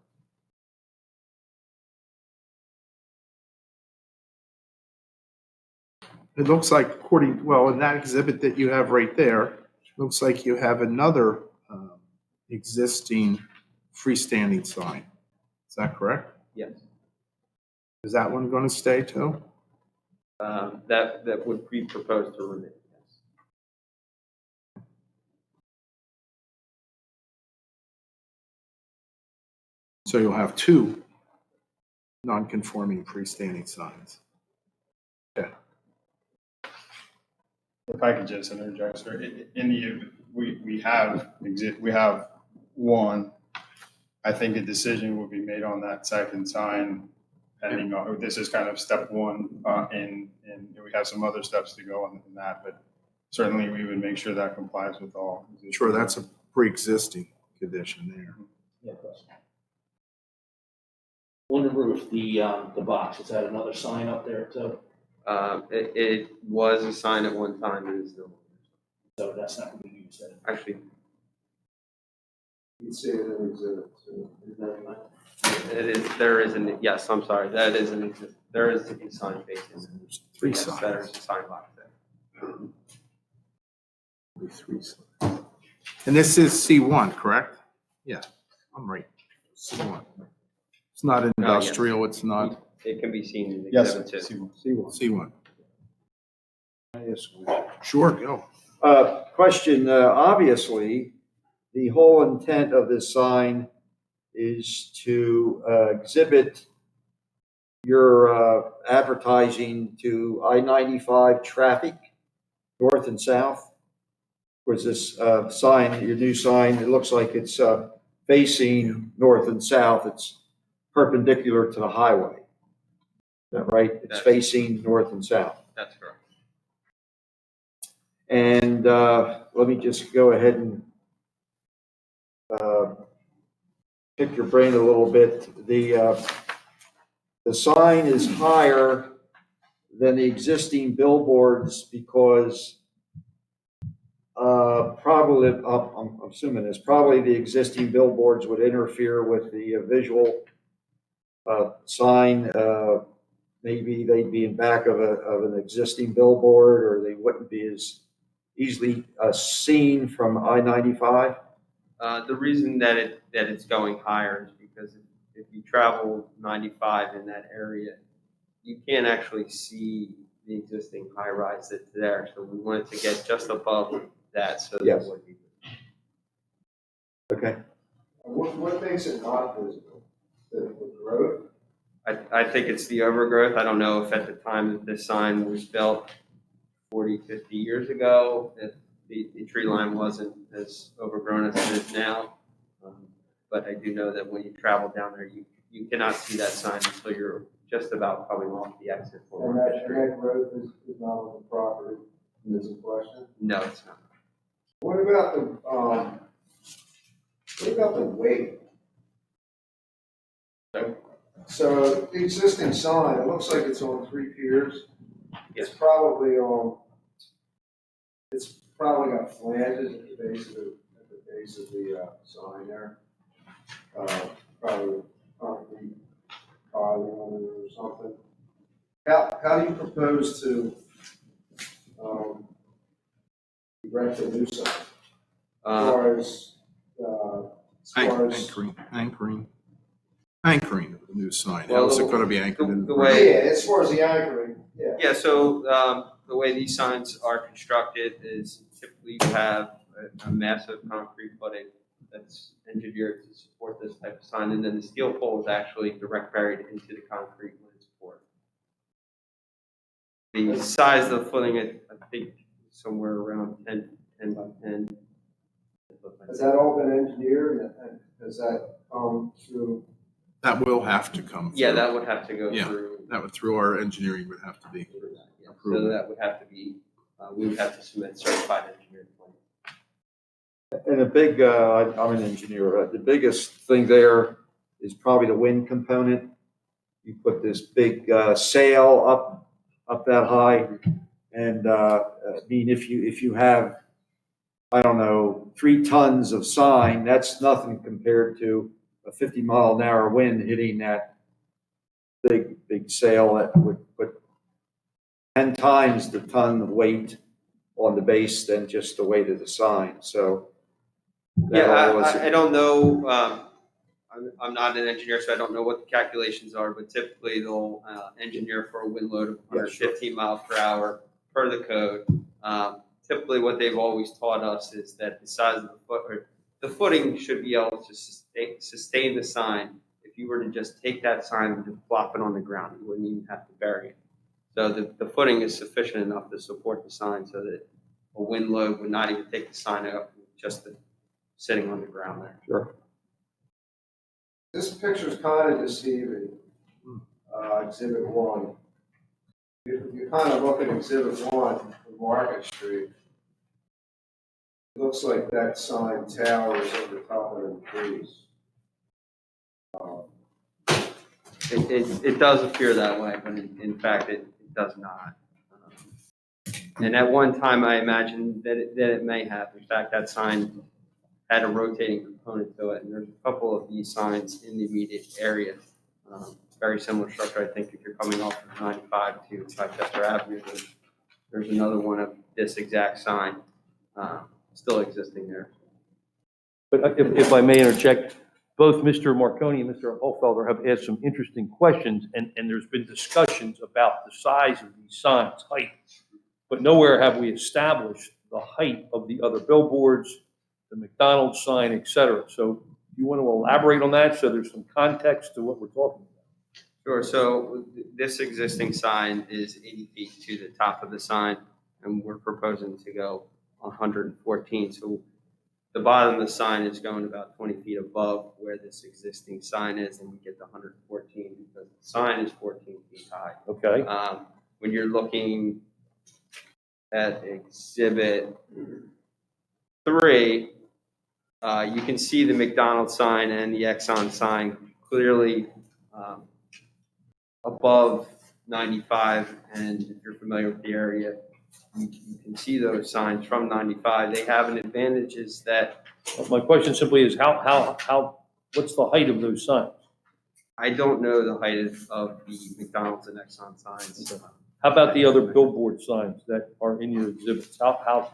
It looks like in that exhibit that you have right there, looks like you have another existing freestanding sign. Is that correct? Yes. Is that one going to stay too? That would be proposed to remain, yes. So you'll have 2 non-conforming freestanding signs. Okay. If I could just interject, sir, we have 1 I think a decision will be made on that second sign pending, this is kind of step one, and we have some other steps to go on in that, but certainly we would make sure that complies with all. Sure, that's a pre-existing condition there. Yeah, question. On the roof, the box, is that another sign up there too? It was a sign at one time, and it's no longer. So that's not gonna be used then? Actually, You see it in exhibit two. Is that right? there is an, yes, I'm sorry, that is there is a sign facing. Three Yes, signs. there's a sign box there. Three signs. And this is C1, correct? Yeah, I'm right. C1. It's not industrial, it's not It can be seen in Yes, exhibit two. C1. Yes. Sure, go. Question, obviously, the whole intent of this sign is to exhibit your advertising to I-95 traffic, north and south. Was this sign, your new sign, it looks like it's facing north and south. It's perpendicular to the highway. Is that right? It's That's- facing north and south. That's correct. And let me just go ahead and pick your brain a little bit. The sign is higher than the existing billboards because probably, I'm assuming this, probably the existing billboards would interfere with the visual sign. Maybe they'd be in back of an existing billboard, or they wouldn't be as easily seen from I-95. The reason that it's going higher is because if you travel 95 in that area, you can't actually see the existing high rise that's there. So we wanted to get just above that, so that Yes. would be. Okay. What makes it not visible? The road? I think it's the overgrowth. I don't know if at the time that this sign was built 40, 50 years ago, if the tree line wasn't as overgrown as it is now. But I do know that when you travel down there, you cannot see that sign until you're just about coming off the exit for And Market that Street. road is not on the property, is a question. No, it's not. What about the weight? So the existing sign, it looks like it's on 3 piers. Yes. It's probably got flanges at the base of the sign there. Probably concrete piling on it or something. How do you propose to erect a new sign? As far as Anchoring of the new sign. Well, How's it going to be anchored in? the way- Yeah, as far as the anchoring, yeah. Yeah, so the way these signs are constructed is typically you have a massive concrete footing that's engineered to support this type of sign, and then the steel pole is actually direct buried into the concrete when it's poured. The size of the footing, I think, is somewhere around 10 by 10. Has that all been engineered and has that come through? That will have to come through. Yeah, that would have to go Yeah. through. That would, through our engineering would have to be. Yeah. So that would have to be, we would have to submit certified engineering plan. And the big, I'm an engineer, the biggest thing there is probably the wind component. You put this big sail up that high, and I mean, if you have, I don't know, 3 tons of sign, that's nothing compared to a 50-mile-an-hour wind hitting that big sail that would put 10 times the ton of weight on the base than just the weight of the sign. So Yeah, I don't know, I'm not an engineer, so I don't know what the calculations are, but typically they'll engineer for a wind load of 115 miles per hour per the code. Typically what they've always taught us is that the size of the footing should be able to sustain the sign. If you were to just take that sign and just plop it on the ground, you wouldn't even have to bury it. So the footing is sufficient enough to support the sign so that a wind load would not even take the sign up, just sitting on the ground there. Sure. This picture's kind of deceiving, exhibit one. If you kind of look at exhibit one from Market Street, it looks like that sign towers over top of the trees. It does appear that way, but in fact, it does not. And at one time, I imagined that it may have. In fact, that sign had a rotating component to it, and there's a couple of these signs in the immediate area. Very similar structure, I think, if you're coming off of 95 to Chichester Avenue, there's another one of this exact sign still existing there. But if I may interject, both Mr. Marconi and Mr. Holfelder have asked some interesting questions, and there's been discussions about the size of these signs, height. But nowhere have we established the height of the other billboards, the McDonald's sign, et cetera. So you want to elaborate on that so there's some context to what we're talking about? Sure, so this existing sign is 80 feet to the top of the sign, and we're proposing to go 114. So the bottom of the sign is going about 20 feet above where this existing sign is, and we get the 114 because the sign is 14 feet high. Okay. When you're looking at exhibit 3, you can see the McDonald's sign and the Exxon sign clearly above 95, and if you're familiar with the area, you can see those signs from 95. They have an advantage is that My question simply is what's the height of those signs? I don't know the height of the McDonald's and Exxon signs. How about the other billboard signs that are in your exhibits? How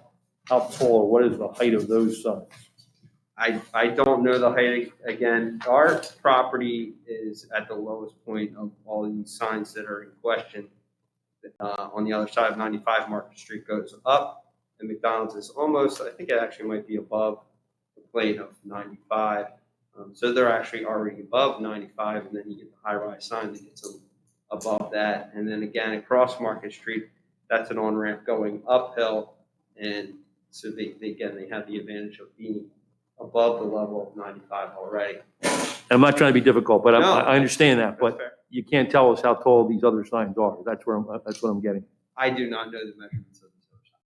tall or what is the height of those signs? I don't know the height. Again, our property is at the lowest point of all these signs that are in question. On the other side of 95, Market Street goes up, and McDonald's is almost, I think it actually might be above the plane of 95. So they're actually already above 95, and then you get the high-rise sign that gets above that. And then again, across Market Street, that's an on-ramp going uphill, and so they have the advantage of being above the level of 95 already. And I'm not trying to be difficult, but No. I understand that, but That's fair. you can't tell us how tall these other signs are. That's what I'm getting. I do not know the measurements of this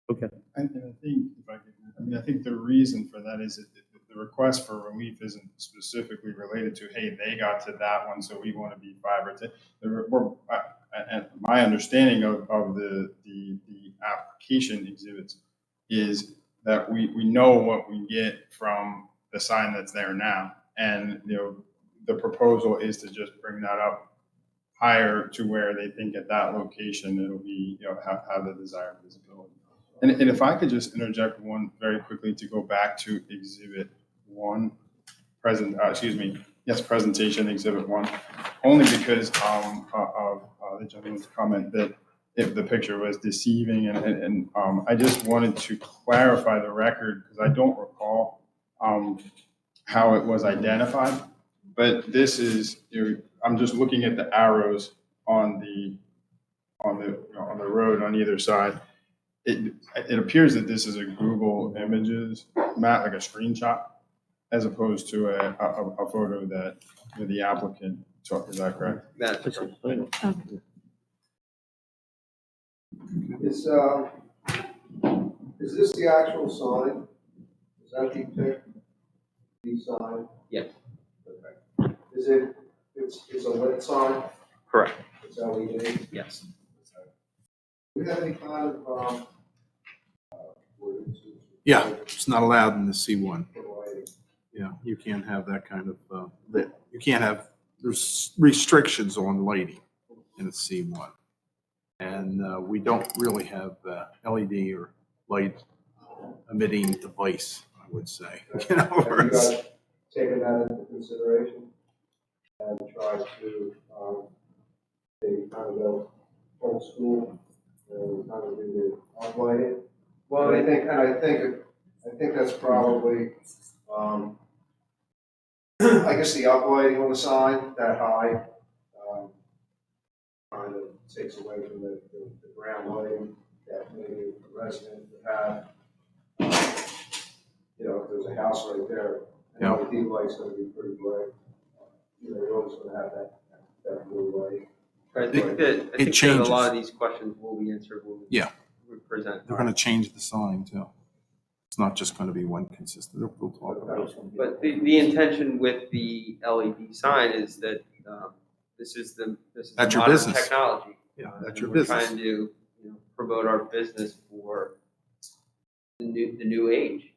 other sign. And I think, if I could, I think the reason for that is that the request for relief isn't specifically related to, hey, they got to that one, so we want to be 5 or 10. And my understanding of the application exhibits is that we know what we get from the sign that's there now. And, the proposal is to just bring that up higher to where they think at that location it'll be, have the desired visibility. And if I could just interject one very quickly to go back to exhibit 1, presentation exhibit 1, only because of the gentleman's comment that if the picture was deceiving, and I just wanted to clarify the record because I don't recall how it was identified, but this is, I'm just looking at the arrows on the road on either side. It appears that this is a Google Images map, like a screenshot, as opposed to a photo that the applicant took. Is that correct? That's correct. Is this the actual sign? Is that the sign? Yes. Okay. It's a lit sign? Correct. It's LED? Yes. Do we have any kind of, Yeah, it's not allowed in the C1. for lighting? Yeah, you can't have that kind of, you can't have, there's restrictions on lighting in a C1. And we don't really have LED or light emitting device, I would say. Have you guys taken that into consideration and tried to, maybe kind of go old school and kind of do the uplighting? Well, I think that's probably, I guess the uplighting on the sign that high, kind of takes away from the ground lighting that maybe a resident would have. If there's a house right there, an LED light's gonna be pretty bright. you're always gonna have that blue light. I think that a changes. lot of these questions will be answered when we present. They're gonna change the sign too. It's not just gonna be one consistent, we'll talk about it. But the intention with the LED sign is that, this is the That's your modern business. technology. Yeah, and that's your we're business. trying to, promote our business for the new age.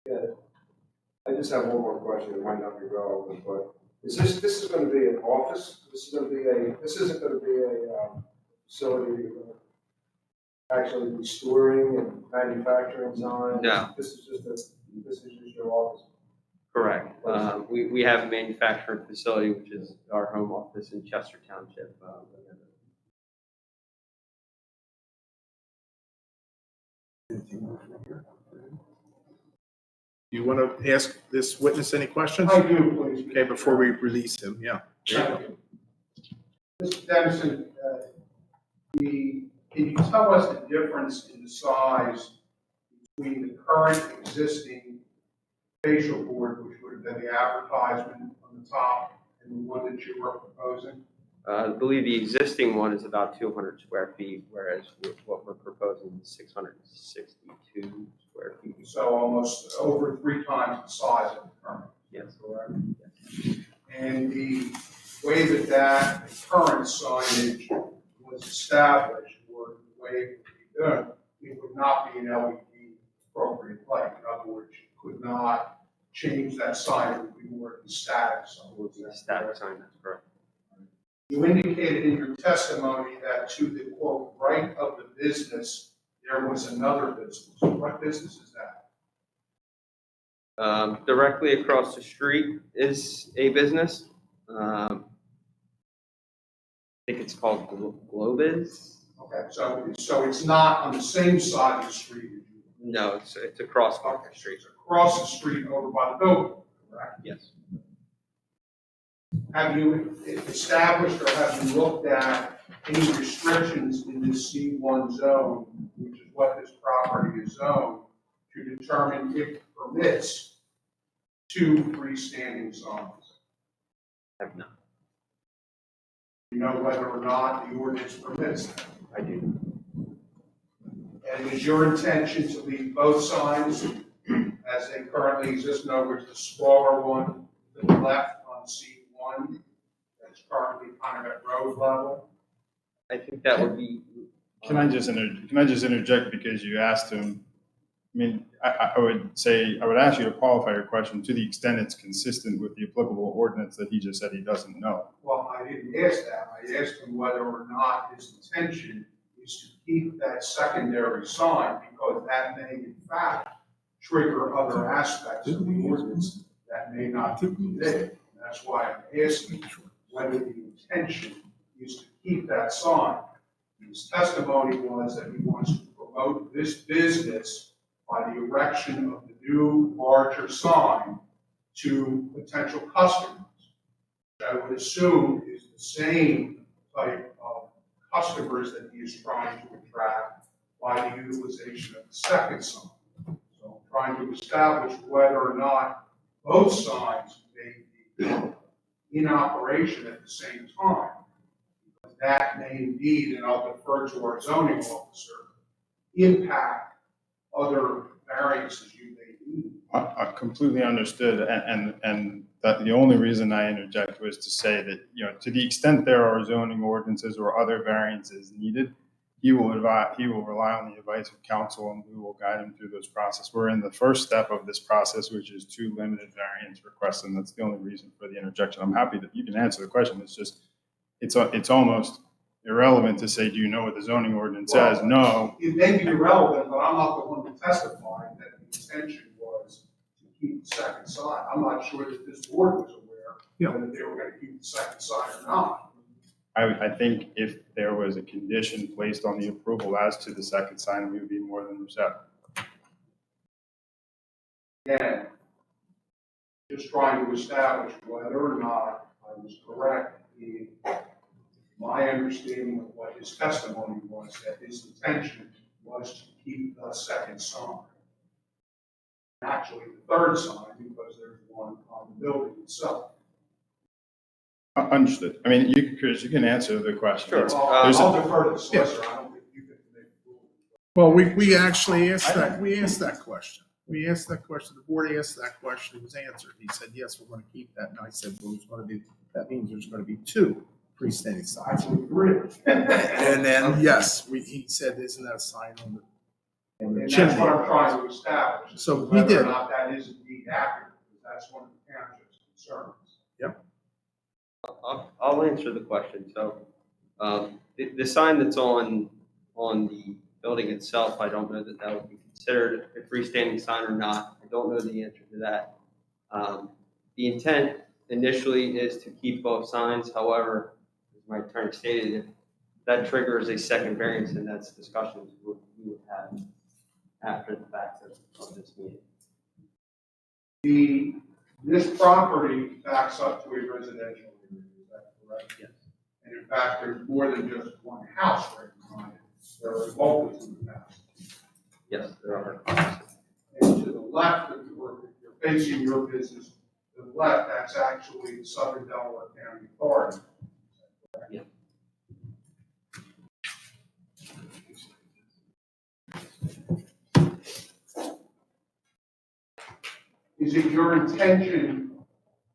I just have one more question, it might not be relevant, but this is gonna be an office? This isn't gonna be a facility you're gonna actually be storing and manufacturing signs? No. This is just your office? Correct. We have a manufacturing facility, which is our home office in Chester Township. You want to ask this witness any questions? I do, please. Okay, before we release him, yeah. Thank you. Mr. Dennison, can you tell us the difference in the size between the current existing facial board, which would have been the advertisement on the top, and the one that you were proposing? I believe the existing one is about 200 square feet, whereas what we're proposing is 662 square feet. So almost over 3 times the size of the current. Yes. And the way that the current signage was established, or the way it would be done, it would not be an LED appropriate light. In other words, you could not change that sign, it would be more of a static sign. It would be a static sign, that's correct. You indicated in your testimony that to the quote, right of the business, there was another business. What business is that? Directly across the street is a business. I think it's called Globiz. Okay, so it's not on the same side of the street as you. No, it's across the street. It's across the street over by the building, correct? Yes. Have you established or have you looked at any restrictions in this C1 zone, which is what this property is zoned, to determine if it permits 2 freestanding signs? I have not. You know whether or not the ordinance permits that? I do. And is your intention to leave both signs as they currently exist? In other words, the smaller one to the left on C1 that's currently kind of at road level? I think that would be. Can I just interject because you asked him? I mean, I would ask you to qualify your question to the extent it's consistent with the applicable ordinance that he just said he doesn't know. Well, I didn't ask that. I asked him whether or not his intention is to keep that secondary sign, because that may in fact trigger other aspects of the ordinance that may not be permitted. That's why I'm asking whether the intention is to keep that sign. His testimony was that he wants to promote this business by the erection of the new larger sign to potential customers, which I would assume is the same type of customers that he is trying to attract by the utilization of the second sign. So I'm trying to establish whether or not both signs may be in operation at the same time. Because that may indeed, and I'll defer to our zoning officer, impact other variances you may need. I completely understood, and that the only reason I interject was to say that, to the extent there are zoning ordinances or other variances needed, he will rely on the advice of counsel, and we will guide him through those processes. We're in the first step of this process, which is 2 limited variance requests, and that's the only reason for the interjection. I'm happy that you can answer the question. It's just, it's almost irrelevant to say, do you know what the zoning ordinance says? No. It may be irrelevant, but I'm not the one to testify that the intention was to keep the second sign. I'm not sure that this board was aware whether they were going to keep the second sign or not. I think if there was a condition placed on the approval as to the second sign, we would be more than receptive. Again, just trying to establish whether or not I was correct in my understanding of what his testimony was, that his intention was to keep the second sign. Actually, the third sign, because there's one on the building itself. Understood. I mean, Chris, you can answer the question. Sure. It's- Well, there's a- I'll defer to the solicitor, I don't think you can make a rule. Well, we actually asked that, we asked that question. We asked that question, the board asked that question, it was answered. He said, yes, we're gonna keep that. And I said, well, there's gonna be, that means there's gonna be 2 freestanding signs. And then, yes, he said, isn't that a sign on the And that's chimney? what I'm trying to establish. is So we whether did. or not that is indeed accurate, because that's one of the township's concerns. I'll answer the question. So, the sign that's on the building itself, I don't know that that would be considered a freestanding sign or not. I don't know the answer to that. The intent initially is to keep both signs. However, as my attorney stated, if that triggers a second variance, and that's discussions we would have after the fact of this meeting. This property backs up to a residential area, is that correct? Yes. And in fact, there's more than just one house right behind it. There are multitude of houses. Yes, there are. And to the left, if you're facing your business, to the left, that's actually the Southern Delaware County Authority. Yeah. Is it your intention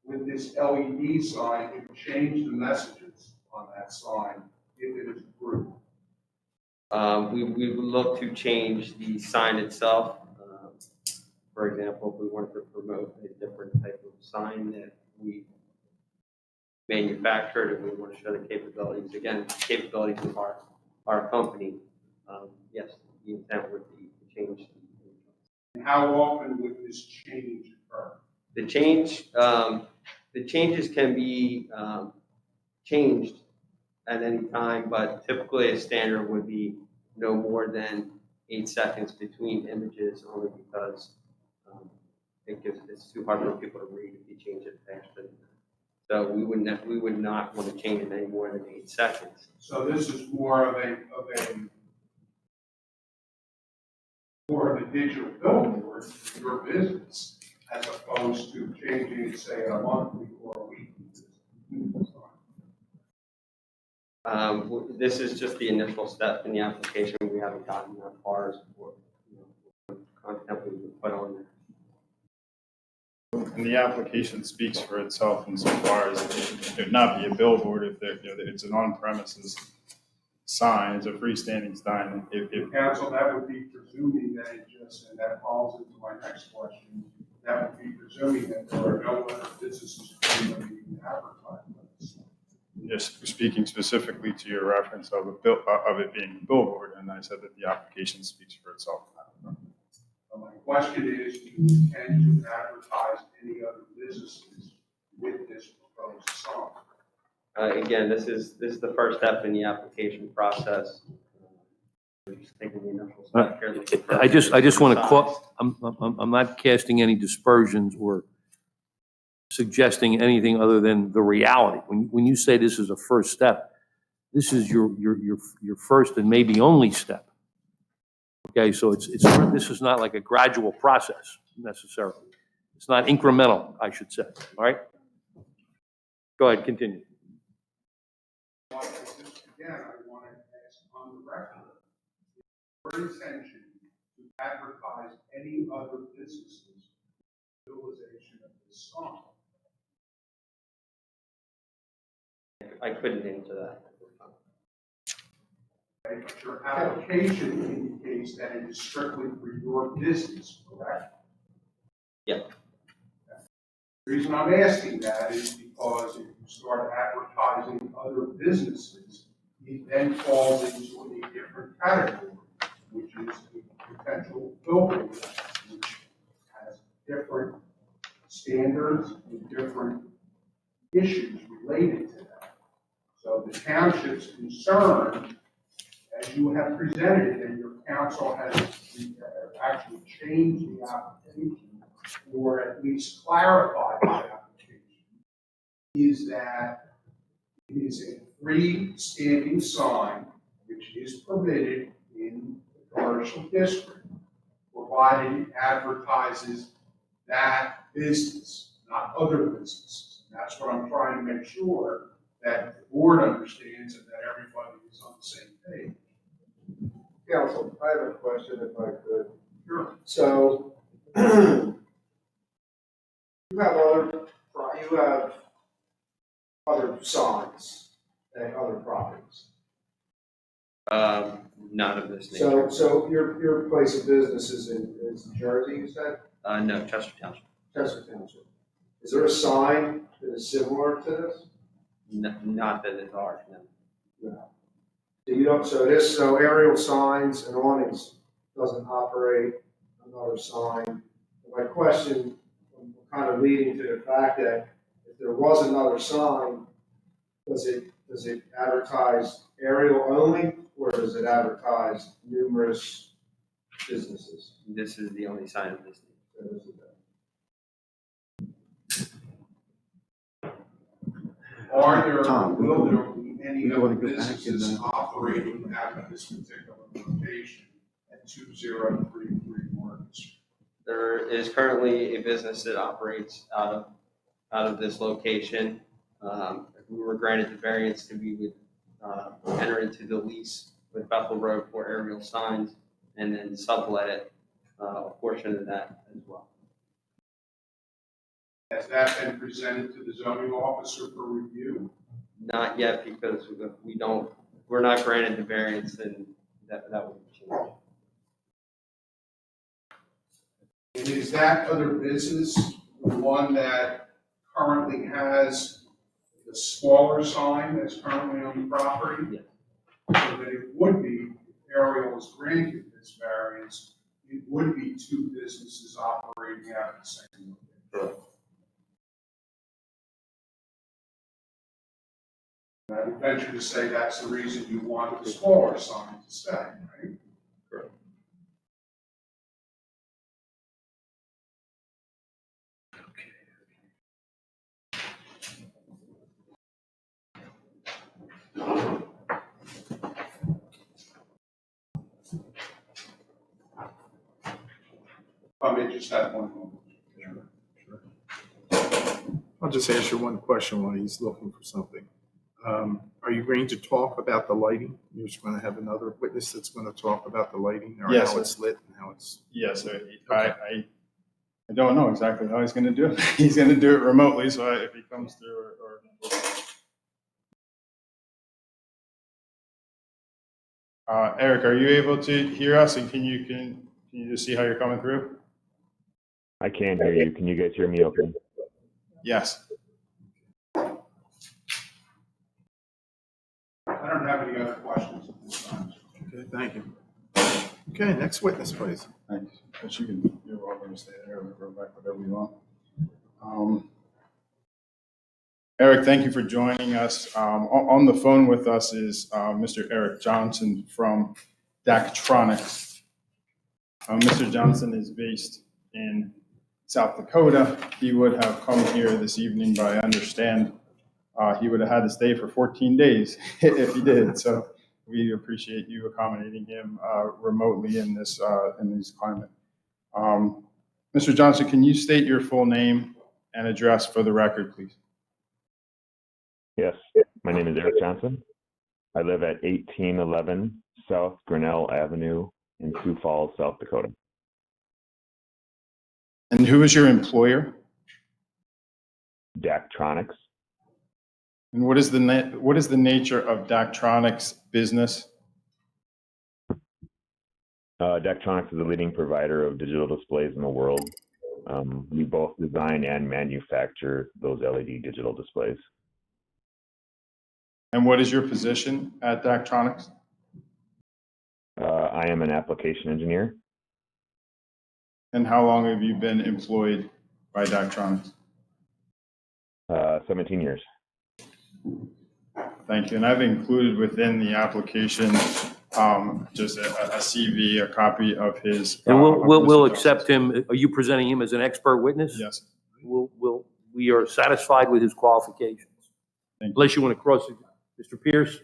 with this LED sign to change the messages on that sign if it is approved? We would look to change the sign itself. For example, if we wanted to promote a different type of sign that we manufactured and we want to show the capabilities, again, capabilities of our company, yes, the intent would be to change. And how often would this change occur? The changes can be changed at any time, but typically a standard would be no more than 8 seconds between images, only because it's too hard for people to read if you change it faster. So we would not want to change it any more than 8 seconds. So this is more of a digital billboard for your business as opposed to changing, say, a monthly or a weekly business. This is just the initial step in the application. We haven't gotten that far as for, content we would put on there. And the application speaks for itself insofar as it would not be a billboard if it's an on-premises sign, it's a freestanding sign. Council, that would be presuming that it just, and that falls into my next question, that would be presuming that there are no other businesses being advertised. Just speaking specifically to your reference of it being a billboard, and I said that the application speaks for itself. My question is, do you intend to advertise any other businesses with this proposed sign? Again, this is the first step in the application process. We're just taking the initial step here. I just want to I'm not casting any dispersions or suggesting anything other than the reality. When you say this is a first step, this is your first and maybe only step. Okay, so this is not like a gradual process necessarily. It's not incremental, I should say. All right. Go ahead, continue. Again, I want to ask on the record, your intention to advertise any other businesses utilization of this sign? I couldn't answer that. Okay, but your application indicates that it is strictly for your business, correct? Yeah. The reason I'm asking that is because if you start advertising other businesses, it then falls into a different category, which is a potential billboard, which has different standards and different issues related to that. So the township's concern, as you have presented it, and your council has actually changed the application, or at least clarified the application, is that it is a freestanding sign which is permitted in the commercial district, provided it advertises that business, not other businesses. That's what I'm trying to make sure that the board understands and that everybody is on the same page. Council, I have a question if I could. Sure. So, you have other signs and other properties. Not of this nature. So your place of business is in Jersey, you said? No, Chester Township. Chester Township. Is there a sign that is similar to this? Not that it's ours, no. No. So you don't, so aerial signs and awnings doesn't operate another sign. My question, I'm kind of leading to the fact that if there was another sign, does it advertise aerial only, or does it advertise numerous businesses? This is the only sign of this. So this is that. Are there, Tom, will there be any we other wanna go back businesses and, operating at this particular location at 2033 Market Street? There is currently a business that operates out of this location. We were granted the variance we would enter into the lease with Bethel Road for aerial signs and then sublet it, a portion of that as well. Has that been presented to the zoning officer for review? Not yet, because we're not granted the variance, and that would change. And is that other business the one that currently has the smaller sign that's currently on the property? Yes. So that it would be, if Ariel is granted this variance, it would be two businesses operating out of the same location. Correct. And I would venture to say that's the reason you wanted the smaller sign to stay, right? Correct. I may just have one moment. I'll just ask you one question while he's looking for something. Are you going to talk about the lighting? You're just going to have another witness that's going to talk about the lighting or Yes, how sir. it's lit and how it's. Yes, sir. I don't know exactly how he's going to do it. He's going to do it remotely, so if he comes through or Eric, are you able to hear us, and can you just see how you're coming through? I can hear you. Can you guys hear me okay? Yes. I don't have any other questions at this time. Okay, thank you. Okay, next witness, please. Thanks. But you're welcome to stay there or go back, whatever you want. Eric, thank you for joining us. On the phone with us is Mr. Eric Johnson from Daktronics. Mr. Johnson is based in South Dakota. He would have come here this evening, but I understand he would have had to stay for 14 days if he did. So we appreciate you accommodating him remotely in this climate. Mr. Johnson, can you state your full name and address for the record, please? Yes, my name is Eric Johnson. I live at 1811 South Grinnell Avenue in Sioux Falls, South Dakota. And who is your employer? Daktronics. And what is the nature of Daktronics' business? Daktronics is a leading provider of digital displays in the world. We both design and manufacture those LED digital displays. And what is your position at Daktronics? I am an application engineer. And how long have you been employed by Daktronics? 17 years. Thank you. And I've included within the application just a CV, a copy of his. And we'll Mr. accept him. Are you presenting him as an expert witness? Yes. We are satisfied with his qualifications. Thank you. Unless you want to Mr. Pierce,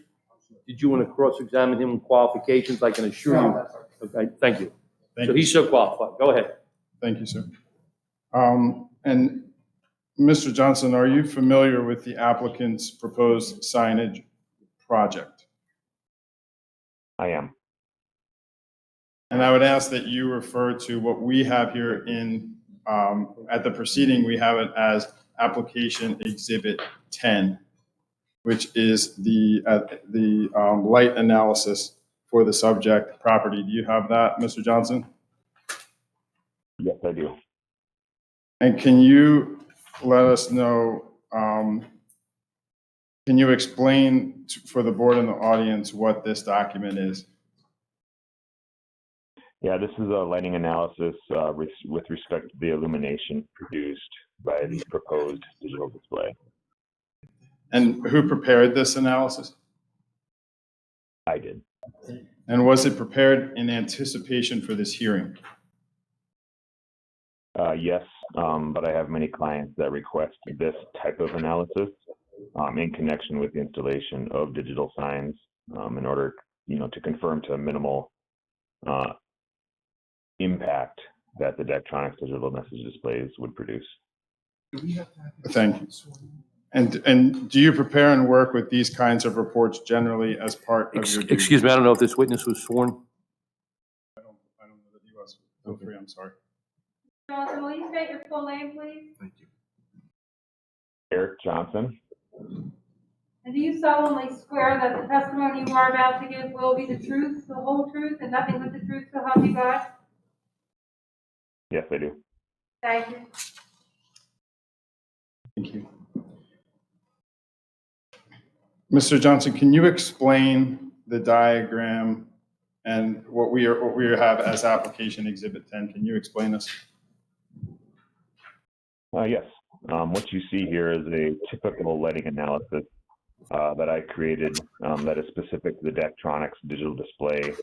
did you want to cross-examine him on qualifications? I can assure you. Okay, thank you. So he's so qualified. Go ahead. Thank you, sir. And Mr. Johnson, are you familiar with the applicant's proposed signage project? I am. And I would ask that you refer to what we have here at the proceeding, we have it as application exhibit 10, which is the light analysis for the subject property. Do you have that, Mr. Johnson? Yes, I do. And can you let us know, can you explain for the board and the audience what this document is? Yeah, this is a lighting analysis with respect to the illumination produced by the proposed digital display. And who prepared this analysis? I did. And was it prepared in anticipation for this hearing? Yes, but I have many clients that request this type of analysis in connection with the installation of digital signs in order, to confirm to minimal impact that the Daktronics digital message displays would produce. Thank you. And do you prepare and work with these kinds of reports generally as part of your duty? Excuse me, I don't know if this witness was sworn. I don't know that he was. Feel free, I'm sorry. Johnson, will you state your full name, please? Thank you. Eric Johnson. And do you solemnly swear that the testimony you are about to give will be the truth, the whole truth, and nothing but the truth, so help you God? Yes, I do. Thank you. Thank you. Mr. Johnson, can you explain the diagram and what we have as application exhibit 10? Can you explain this? Yes. What you see here is a typical lighting analysis that I created that is specific to the Daktronics digital display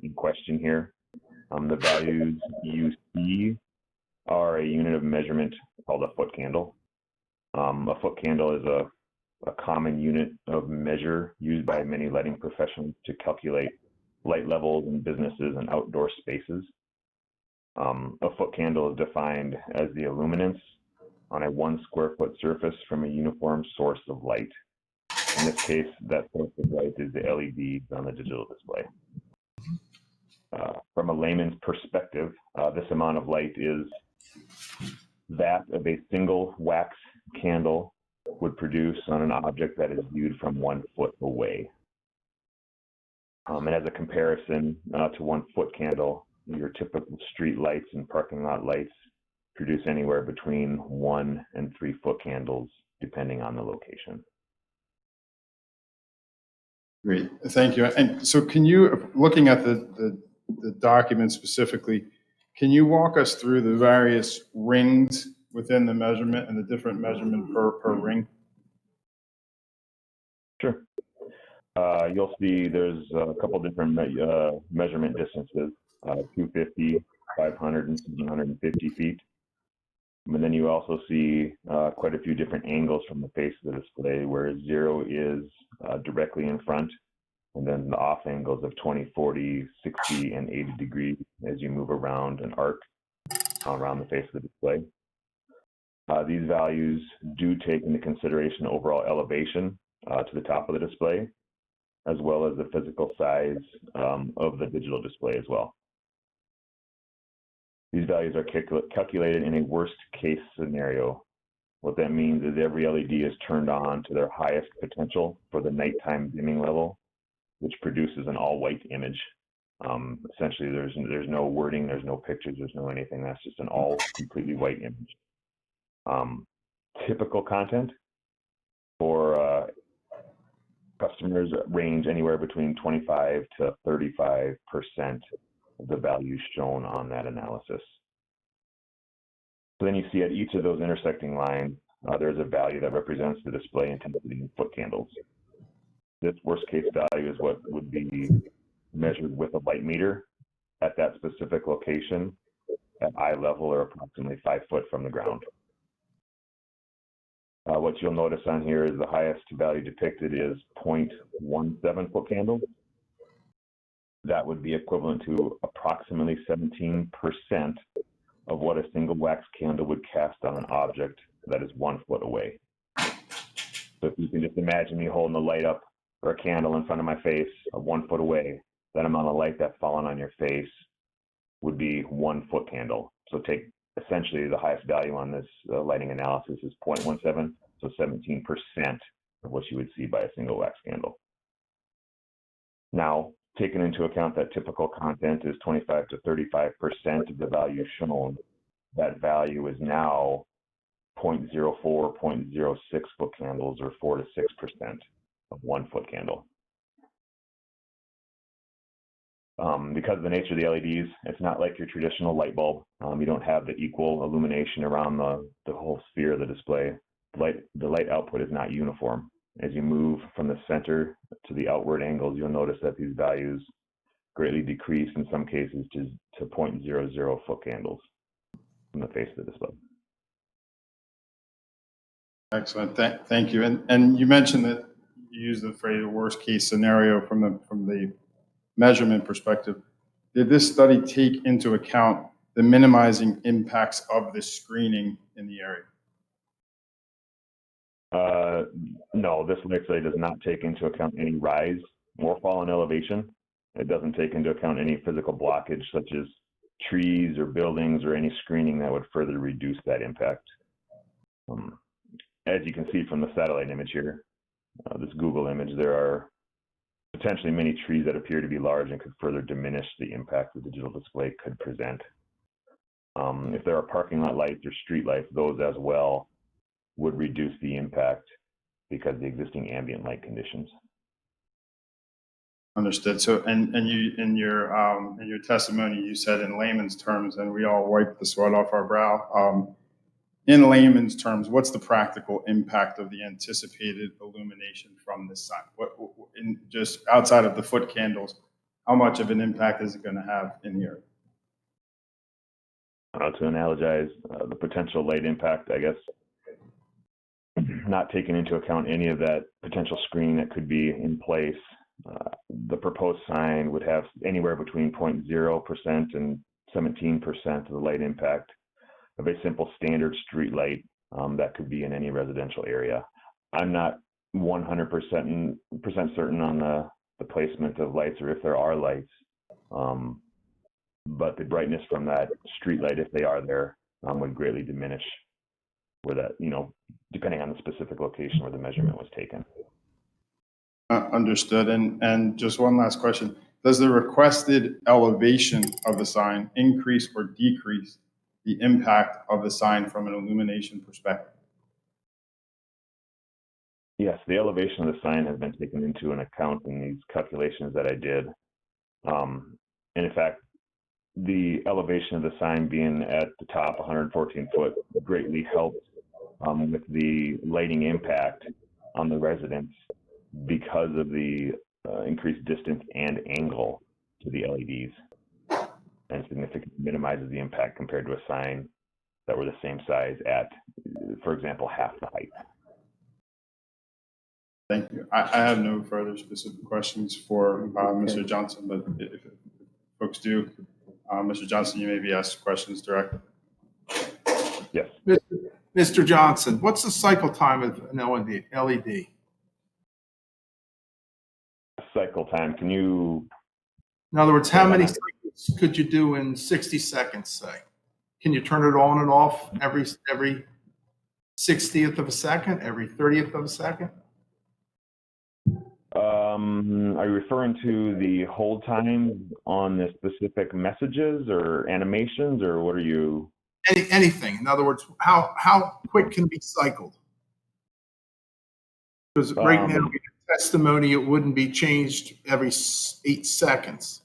in question here. The values you see are a unit of measurement called a foot candle. A foot candle is a common unit of measure used by many lighting professionals to calculate light levels in businesses and outdoor spaces. A foot candle is defined as the illuminance on a 1 square foot surface from a uniform source of light. In this case, that source of light is the LEDs on the digital display. From a layman's perspective, this amount of light is that of a single wax candle would produce on an object that is viewed from 1 foot away. And as a comparison to 1 foot candle, your typical street lights and parking lot lights produce anywhere between 1 and 3 foot candles, depending on the location. Great, thank you. And so can you, looking at the document specifically, can you walk us through the various rings within the measurement and the different measurement per ring? Sure. You'll see there's a couple different measurement distances, 250, 500, and 750 feet. And then you also see quite a few different angles from the face of the display, where 0 is directly in front, and then the off angles of 20, 40, 60, and 80 degrees as you move around an arc around the face of the display. These values do take into consideration overall elevation to the top of the display, as well as the physical size of the digital display as well. These values are calculated in a worst case scenario. What that means is every LED is turned on to their highest potential for the nighttime dimming level, which produces an all white image. Essentially, there's no wording, there's no pictures, there's no anything. That's just an all completely white image. Typical content for customers range anywhere between 25 to 35% of the values shown on that analysis. So then you see at each of those intersecting lines, there's a value that represents the display intensity in foot candles. This worst case value is what would be measured with a light meter at that specific location at eye level, or approximately 5 foot from the ground. What you'll notice on here is the highest value depicted is 0.17 foot candles. That would be equivalent to approximately 17% of what a single wax candle would cast on an object that is 1 foot away. So if you can just imagine me holding the light up or a candle in front of my face 1 foot away, that amount of light that's falling on your face would be 1 foot candle. So take essentially the highest value on this lighting analysis is 0.17, so 17% of what you would see by a single wax candle. Now, taking into account that typical content is 25 to 35% of the value shown, that value is now 0.04, 0.06 foot candles, or 4 to 6% of 1 foot candle. Because of the nature of the LEDs, it's not like your traditional light bulb. You don't have the equal illumination around the whole sphere of the display. The light output is not uniform. As you move from the center to the outward angles, you'll notice that these values greatly decrease in some cases to 0.00 foot candles from the face of the display. Excellent, thank you. And you mentioned that you used the phrase worst case scenario from the measurement perspective. Did this study take into account the minimizing impacts of the screening in the area? No, this light study does not take into account any rise or fall in elevation. It doesn't take into account any physical blockage such as trees or buildings or any screening that would further reduce that impact. As you can see from the satellite image here, this Google image, there are potentially many trees that appear to be large and could further diminish the impact the digital display could present. If there are parking lot lights or street lights, those as well would reduce the impact because of the existing ambient light conditions. Understood. So, and you in your testimony, you said in layman's terms, and we all wipe the sweat off our brow. In layman's terms, what's the practical impact of the anticipated illumination from this sign? In just outside of the foot candles, how much of an impact is it going to have in the area? To analogize the potential light impact, I guess, not taking into account any of that potential screening that could be in place, the proposed sign would have anywhere between 0.0% and 17% of the light impact of a simple standard street light that could be in any residential area. I'm not 100% certain on the placement of lights or if there are lights, but the brightness from that street light, if they are there, would greatly diminish where that, depending on the specific location where the measurement was taken. Understood. And just one last question. Does the requested elevation of the sign increase or decrease the impact of the sign from an illumination perspective? Yes, the elevation of the sign has been taken into an account in these calculations that I did. And in fact, the elevation of the sign being at the top, 114 foot, greatly helped with the lighting impact on the residents because of the increased distance and angle to the LEDs, and significantly minimizes the impact compared to a sign that were the same size at, for example, half the height. Thank you. I have no further specific questions for Mr. Johnson, but if folks do, Mr. Johnson, you may be asked questions directly. Yes. Mr. Johnson, what's the cycle time of an LED? Cycle time, can you? In other words, how many cycles could you do in 60 seconds, say? Can you turn it on and off every 60th of a second, every 30th of a second? Are you referring to the hold time on the specific messages or animations, or what are you? Anything. In other words, how quick can be cycled? Because right now, in the testimony, it wouldn't be changed every 8 seconds.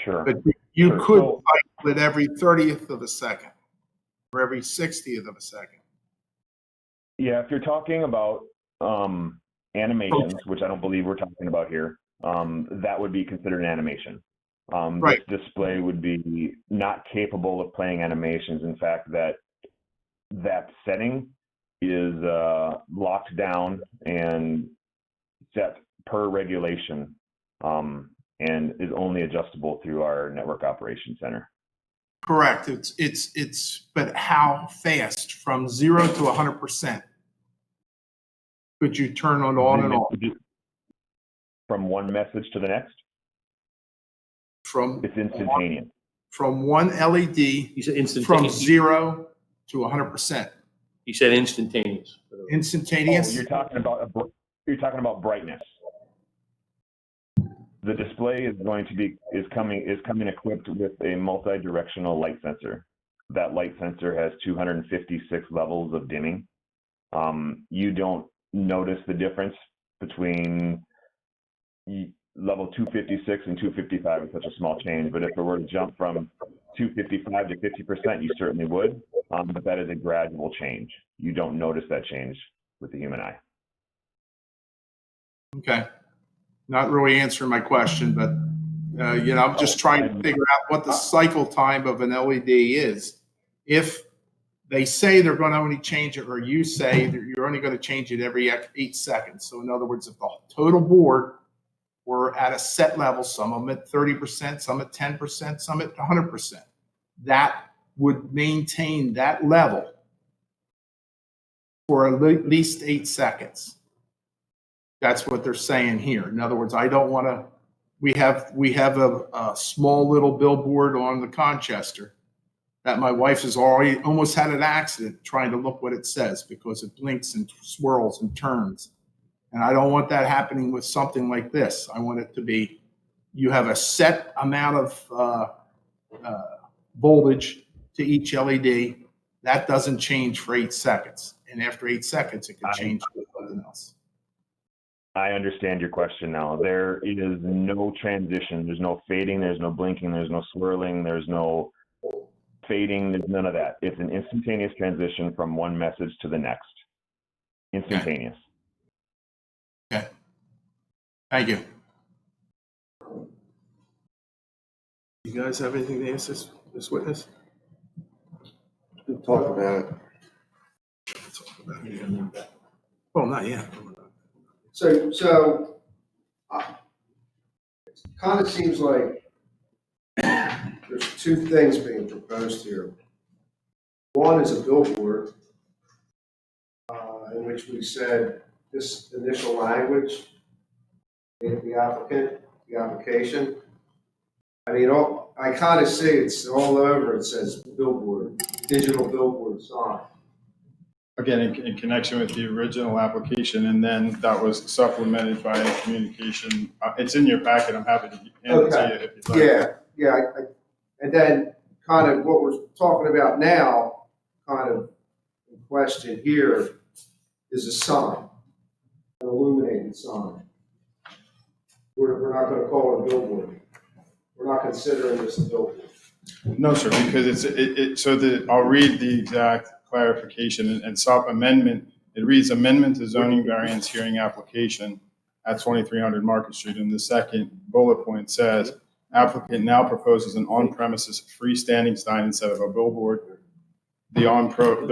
Sure. But you could cycle it every 30th of a second or every 60th of a second. Yeah, if you're talking about animations, which I don't believe we're talking about here, that would be considered an animation. Right. This display would be not capable of playing animations. In fact, that setting is locked down and set per regulation, and is only adjustable through our network operations center. Correct. But how fast from 0 to 100%? Could you turn it on and off? From one message to the next, From it's instantaneous. from one LED He said from instantaneous. 0 to 100%. He said instantaneous. Instantaneous? Oh, you're talking about brightness. The display is coming equipped with a multi-directional light sensor. That light sensor has 256 levels of dimming. You don't notice the difference between level 256 and 255 is such a small change, but if it were to jump from 255 to 50%, you certainly would. But that is a gradual change. You don't notice that change with the human eye. Okay. Not really answering my question, but, I'm just trying to figure out what the cycle time of an LED is. If they say they're going to only change it, or you say that you're only going to change it every 8 seconds. So in other words, if the total board were at a set level, some of them at 30%, some at 10%, some at 100%, that would maintain that level for at least 8 seconds. That's what they're saying here. In other words, I don't want to, we have a small little billboard on the Conchester that my wife has already almost had an accident trying to look what it says because it blinks and swirls and turns. And I don't want that happening with something like this. I want it to be, you have a set amount of voltage to each LED. That doesn't change for 8 seconds. And after 8 seconds, it can change to something else. I understand your question now. There is no transition. There's no fading. There's no blinking. There's no swirling. There's no fading. There's none of that. It's an instantaneous transition from one message to the next. Instantaneous. Okay. Thank you. You guys have anything to ask this witness? We'll talk about it. Well, not yet. So it kind of seems like there's two things being proposed here. One is a billboard, in which we said this initial language, the application. I mean, I kind of see it's all over. It says billboard, digital billboard sign. Again, in connection with the original application, and then that was supplemented by a communication. It's in your packet. I'm happy to hand it to you if you'd like. Yeah. And then kind of what we're talking about now, kind of in question here, is a sign, an illuminated sign. We're not going to call it a billboard. We're not considering this a billboard. No, sir, because I'll read the exact clarification and SOP amendment. It reads amendment to zoning variance hearing application at 2300 Market Street. And the second bullet point says applicant now proposes an on-premises freestanding sign instead of a billboard. The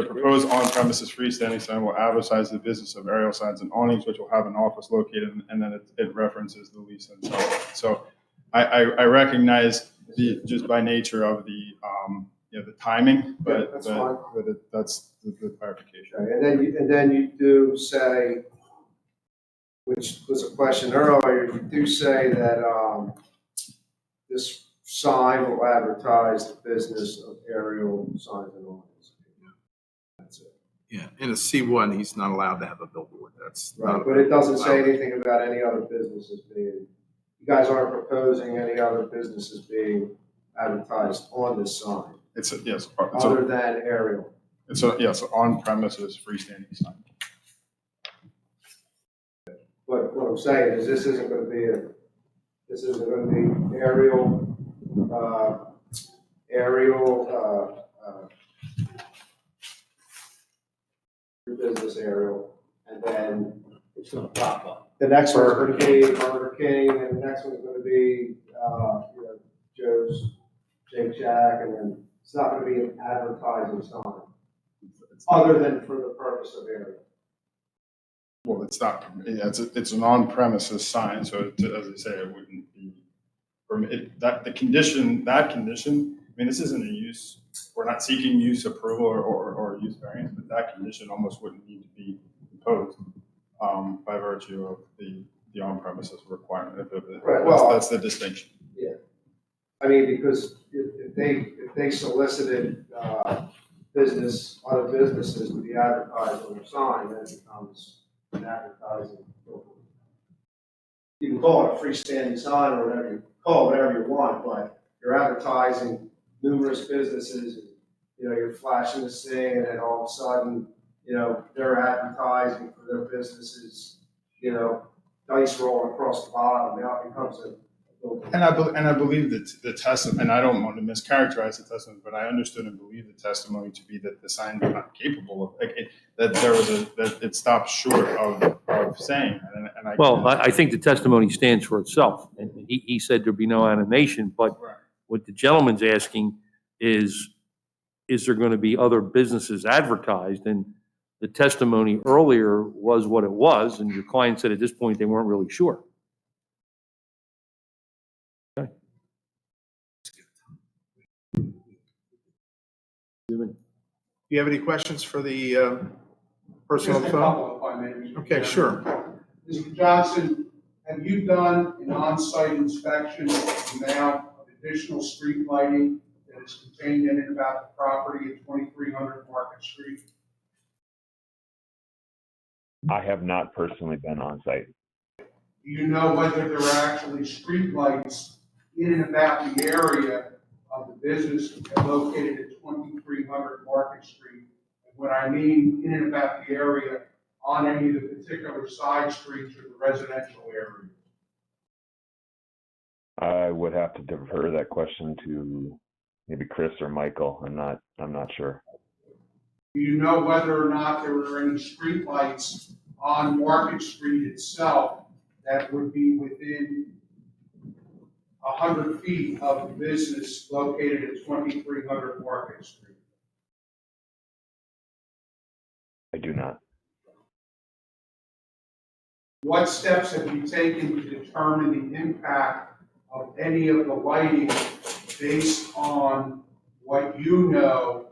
proposed on-premises freestanding sign will advertise the business of aerial signs and awnings, which will have an office located, and then it references the lease and so on. So I recognize just by nature of the timing, but that's fine. That's the clarification. Okay. And then you do say, which was a question earlier, you do say that this sign will advertise the business of aerial signs and awnings. That's it. Yeah, in a C1, he's not allowed to have a billboard. That's right. But it doesn't say anything about any other businesses being. You guys aren't proposing any other businesses being advertised on this sign. Other than aerial. It's on premises freestanding sign. But what I'm saying is this isn't going to be aerial your business aerial, and then It's gonna pop up. the next one's going to be Burger King, and the next one's going to be Joe's Shake Shack, and then it's not going to be an advertising sign, other than for the purpose of area. Well, it's not. It's an on-premises sign, so as I say, it wouldn't be permitted. That condition mean, this isn't a use, we're not seeking use approval or use variance, but that condition almost wouldn't need to be imposed by virtue of the on-premises requirement. Right, well- That's the distinction. I mean, because if they solicited, business, other businesses to be advertised on their sign, then it becomes an advertising. You can call it a freestanding sign or whatever you call it, whatever you want, but you're advertising numerous businesses, and, you know, you're flashing this thing, and then all of a sudden, you know, they're advertising for their businesses, you know, dice rolling across the bottom, now it becomes a building. And I believe that the testimony, and I don't want to mischaracterize the testimony, but I understood and believe the testimony to be that the sign was not capable of, that there was that it stopped short of saying that. And I. Well, I think the testimony stands for itself. And he said there'd be no animation, but Right. what the gentleman's asking is there going to be other businesses advertised? And the testimony earlier was what it was, and your client said at this point they weren't really sure. Okay. Do you have any questions for the person on the Just a phone? couple, if I may, Mr. Okay, Chairman. sure. Mr. Johnson, have you done an on-site inspection of the amount of additional street lighting that is contained in and about the property at 2300 Market Street? I have not personally been on site. Do you know whether there are actually street lights in and about the area of the business located at 2300 Market Street? And what I mean in and about the area, on any of the particular side streets or the residential area? I would have to defer that question to maybe Chris or Michael. I'm not sure. Do you know whether or not there were any street lights on Market Street itself that would be within 100 feet of the business located at 2300 Market Street? I do not. What steps have you taken to determine the impact of any of the lighting based on what you know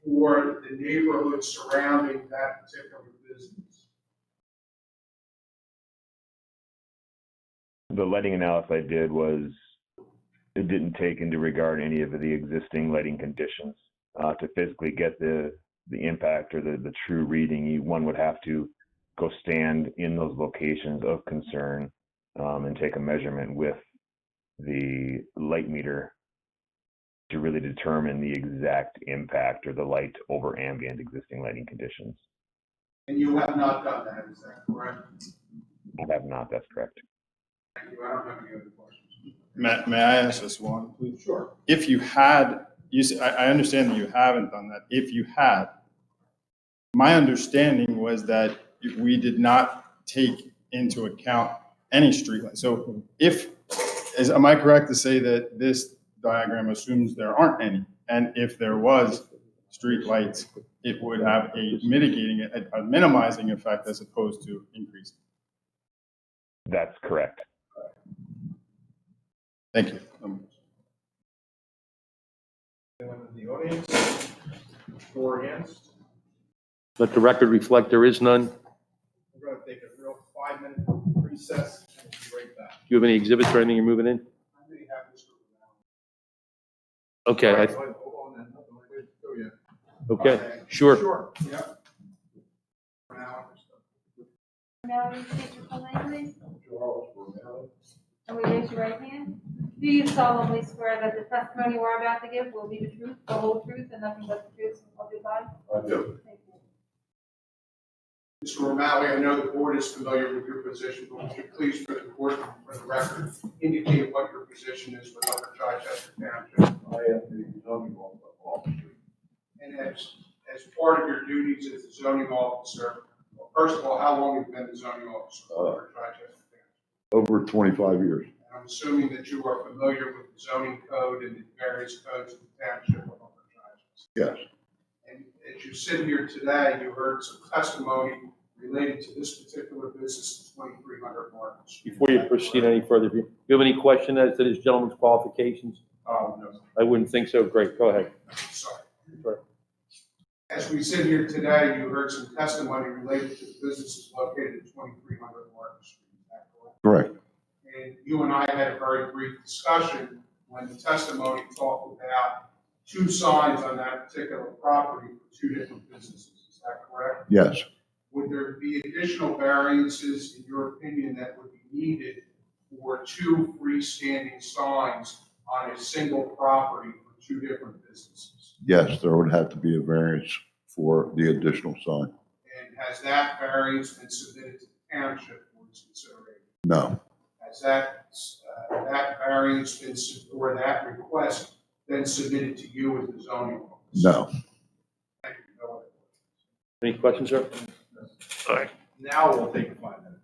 for the neighborhood surrounding that particular business? The lighting analysis I did was, it didn't take into regard any of the existing lighting conditions. To physically get the impact or the true reading, one would have to go stand in those locations of concern and take a measurement with the light meter to really determine the exact impact or the light over ambient existing lighting conditions. And you have not done that, is that correct? I have not, that's correct. Thank you. I don't have any other questions. May I ask this one, please? Sure. If you had, I understand that you haven't done that. If you had, my understanding was that we did not take into account any streetlights. So am I correct to say that this diagram assumes there aren't any? And if there was streetlights, it would have a minimizing effect as opposed to increasing? That's correct. Thank you. Anyone in the audience for or against? Let the record reflect there is none. Do We're going to take a real 5-minute recess and we'll be right back. you have any exhibits or anything you're moving in? I may have this Okay, All right, hold on then. Nothing like it. Go yet. okay, sure. Sure, yep. For now, Now, will you state your full name, please? Charles Romero. And we raise your right hand. Do you solemnly swear that the testimony you are about to give will be the truth, the whole truth, and nothing but the truth of your life? I do. Thank you. Mr. O'Malley, I know the board is familiar with your position, but would you please, for the board, for the record, indicate what your position is with Upper Chichester Township? I am the zoning officer. And as part of your duties as a zoning officer, well, first of all, how long have you been the zoning officer for Upper Chichester Township? Over 25 years. And I'm assuming that you are familiar with the zoning code and the various codes of the township of Upper Chichester. Yes. And as you sit here today, you heard some testimony related to this particular business, 2300 Market Street. Before you proceed any further, do you have any question as to this gentleman's qualifications? No, sir. I wouldn't think so. Great, go ahead. Sorry. Sure. As we sit here today, you heard some testimony related to the businesses located at 2300 Market Street. Is that correct? Correct. And you and I had a very brief discussion when the testimony talked about 2 signs on that particular property for 2 different businesses. Is that correct? Yes. Would there be additional variances, in your opinion, that would be needed for 2 freestanding signs on a single property for 2 different businesses? Yes, there would have to be a variance for the additional sign. And has that variance been submitted to the township for its consideration? No, Has that variance been, or that request been submitted to you as the zoning officer? no. Thank you. No other questions. Any questions, sir? All right. Now we'll take a 5 minute.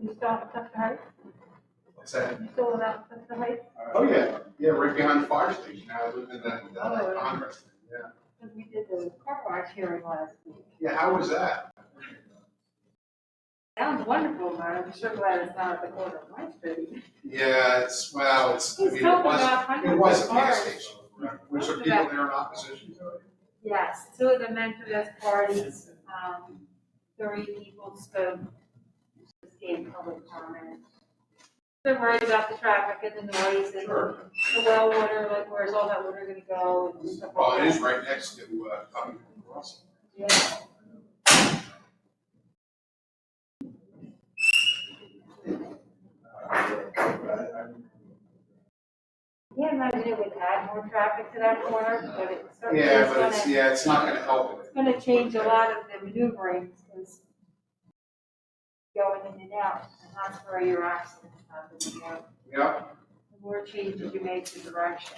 You start, Dr. Harris? said, Still about the height, oh, yeah, yeah, right behind the fire station, now I live in that Congress, yeah. because we did the car wash hearing last week. Yeah, how was that? Sounds wonderful, but I'm sure glad it's not at the corner of my street. Yeah, it's, well, it's, I He's mean, talking about hundreds it was of a gas cars. station, correct? Was there people there in opposition to it? Yes, two of them entered as parties, 30 people spoke, just gave public comment. They're worried about the traffic and the noise and the well water, like where's all that water gonna go and stuff Well, like it that. is right next to, Covington Crossing. Yeah. Can't imagine it would add more traffic to that corner, but it certainly Yeah, is but it's, gonna, yeah, it's not gonna help it's it. gonna change a lot of the maneuvering, because going in and out, and that's where your accidents happen, you know. Yeah. The more changes you make to direction.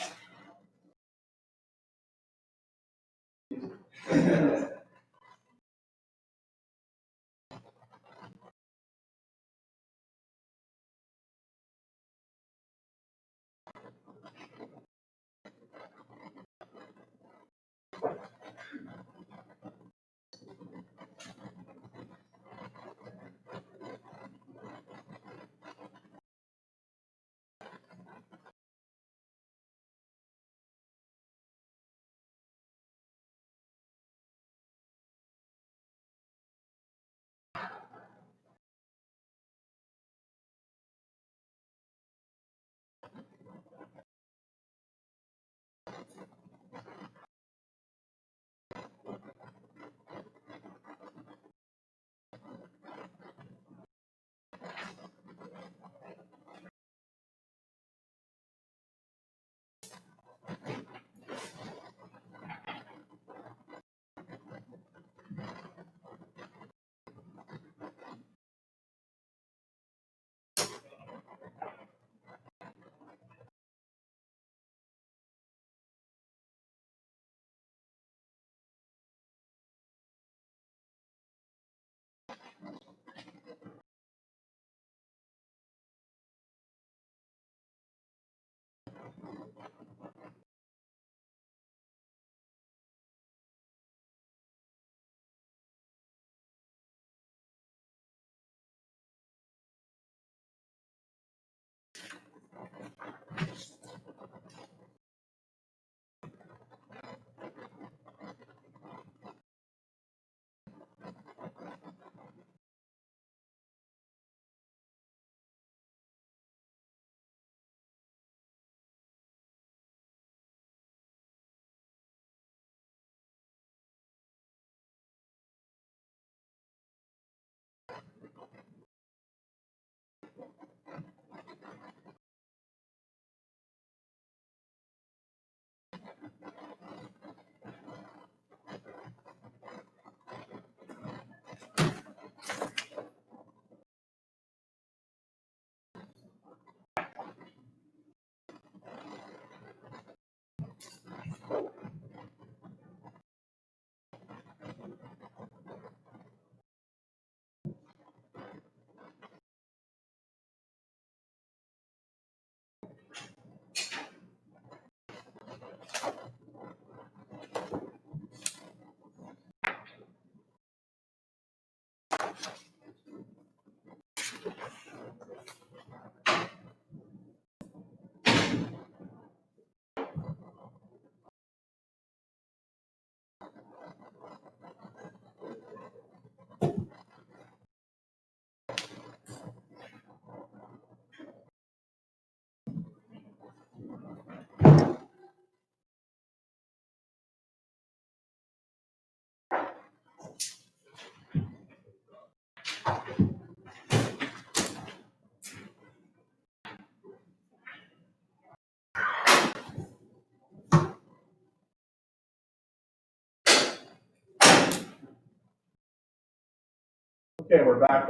Okay, we're back.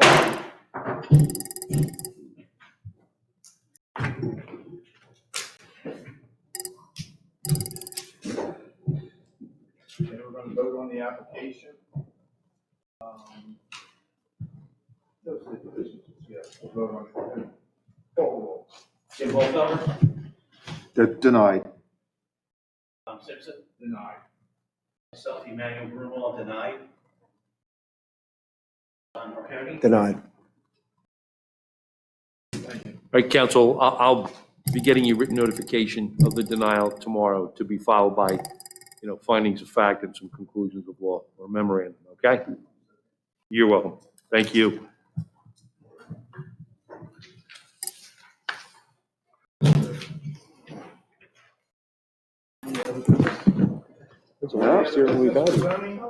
Okay, we're gonna vote on the application. Those are the divisions, yes, we'll vote on it. Call roll. Jim Holfelder, Denied. Tom Simpson. Denied. Myself, Emmanuel Brunel, denied. John Marconi. Denied. All right, counsel, I'll be getting you written notification of the denial tomorrow to be followed by, findings of fact and some conclusions of law or memorandum, okay? You're welcome. Thank you. Zoning.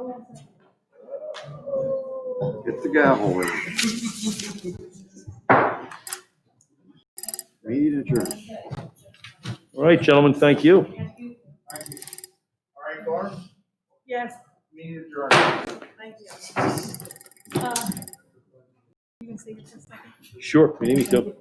Get the gavel in. Meeting adjourned. All right, gentlemen, thank you. Thank you. All right, Barb? Yes, Meeting adjourned. thank you. You can see it for a second? Sure, if you need me to.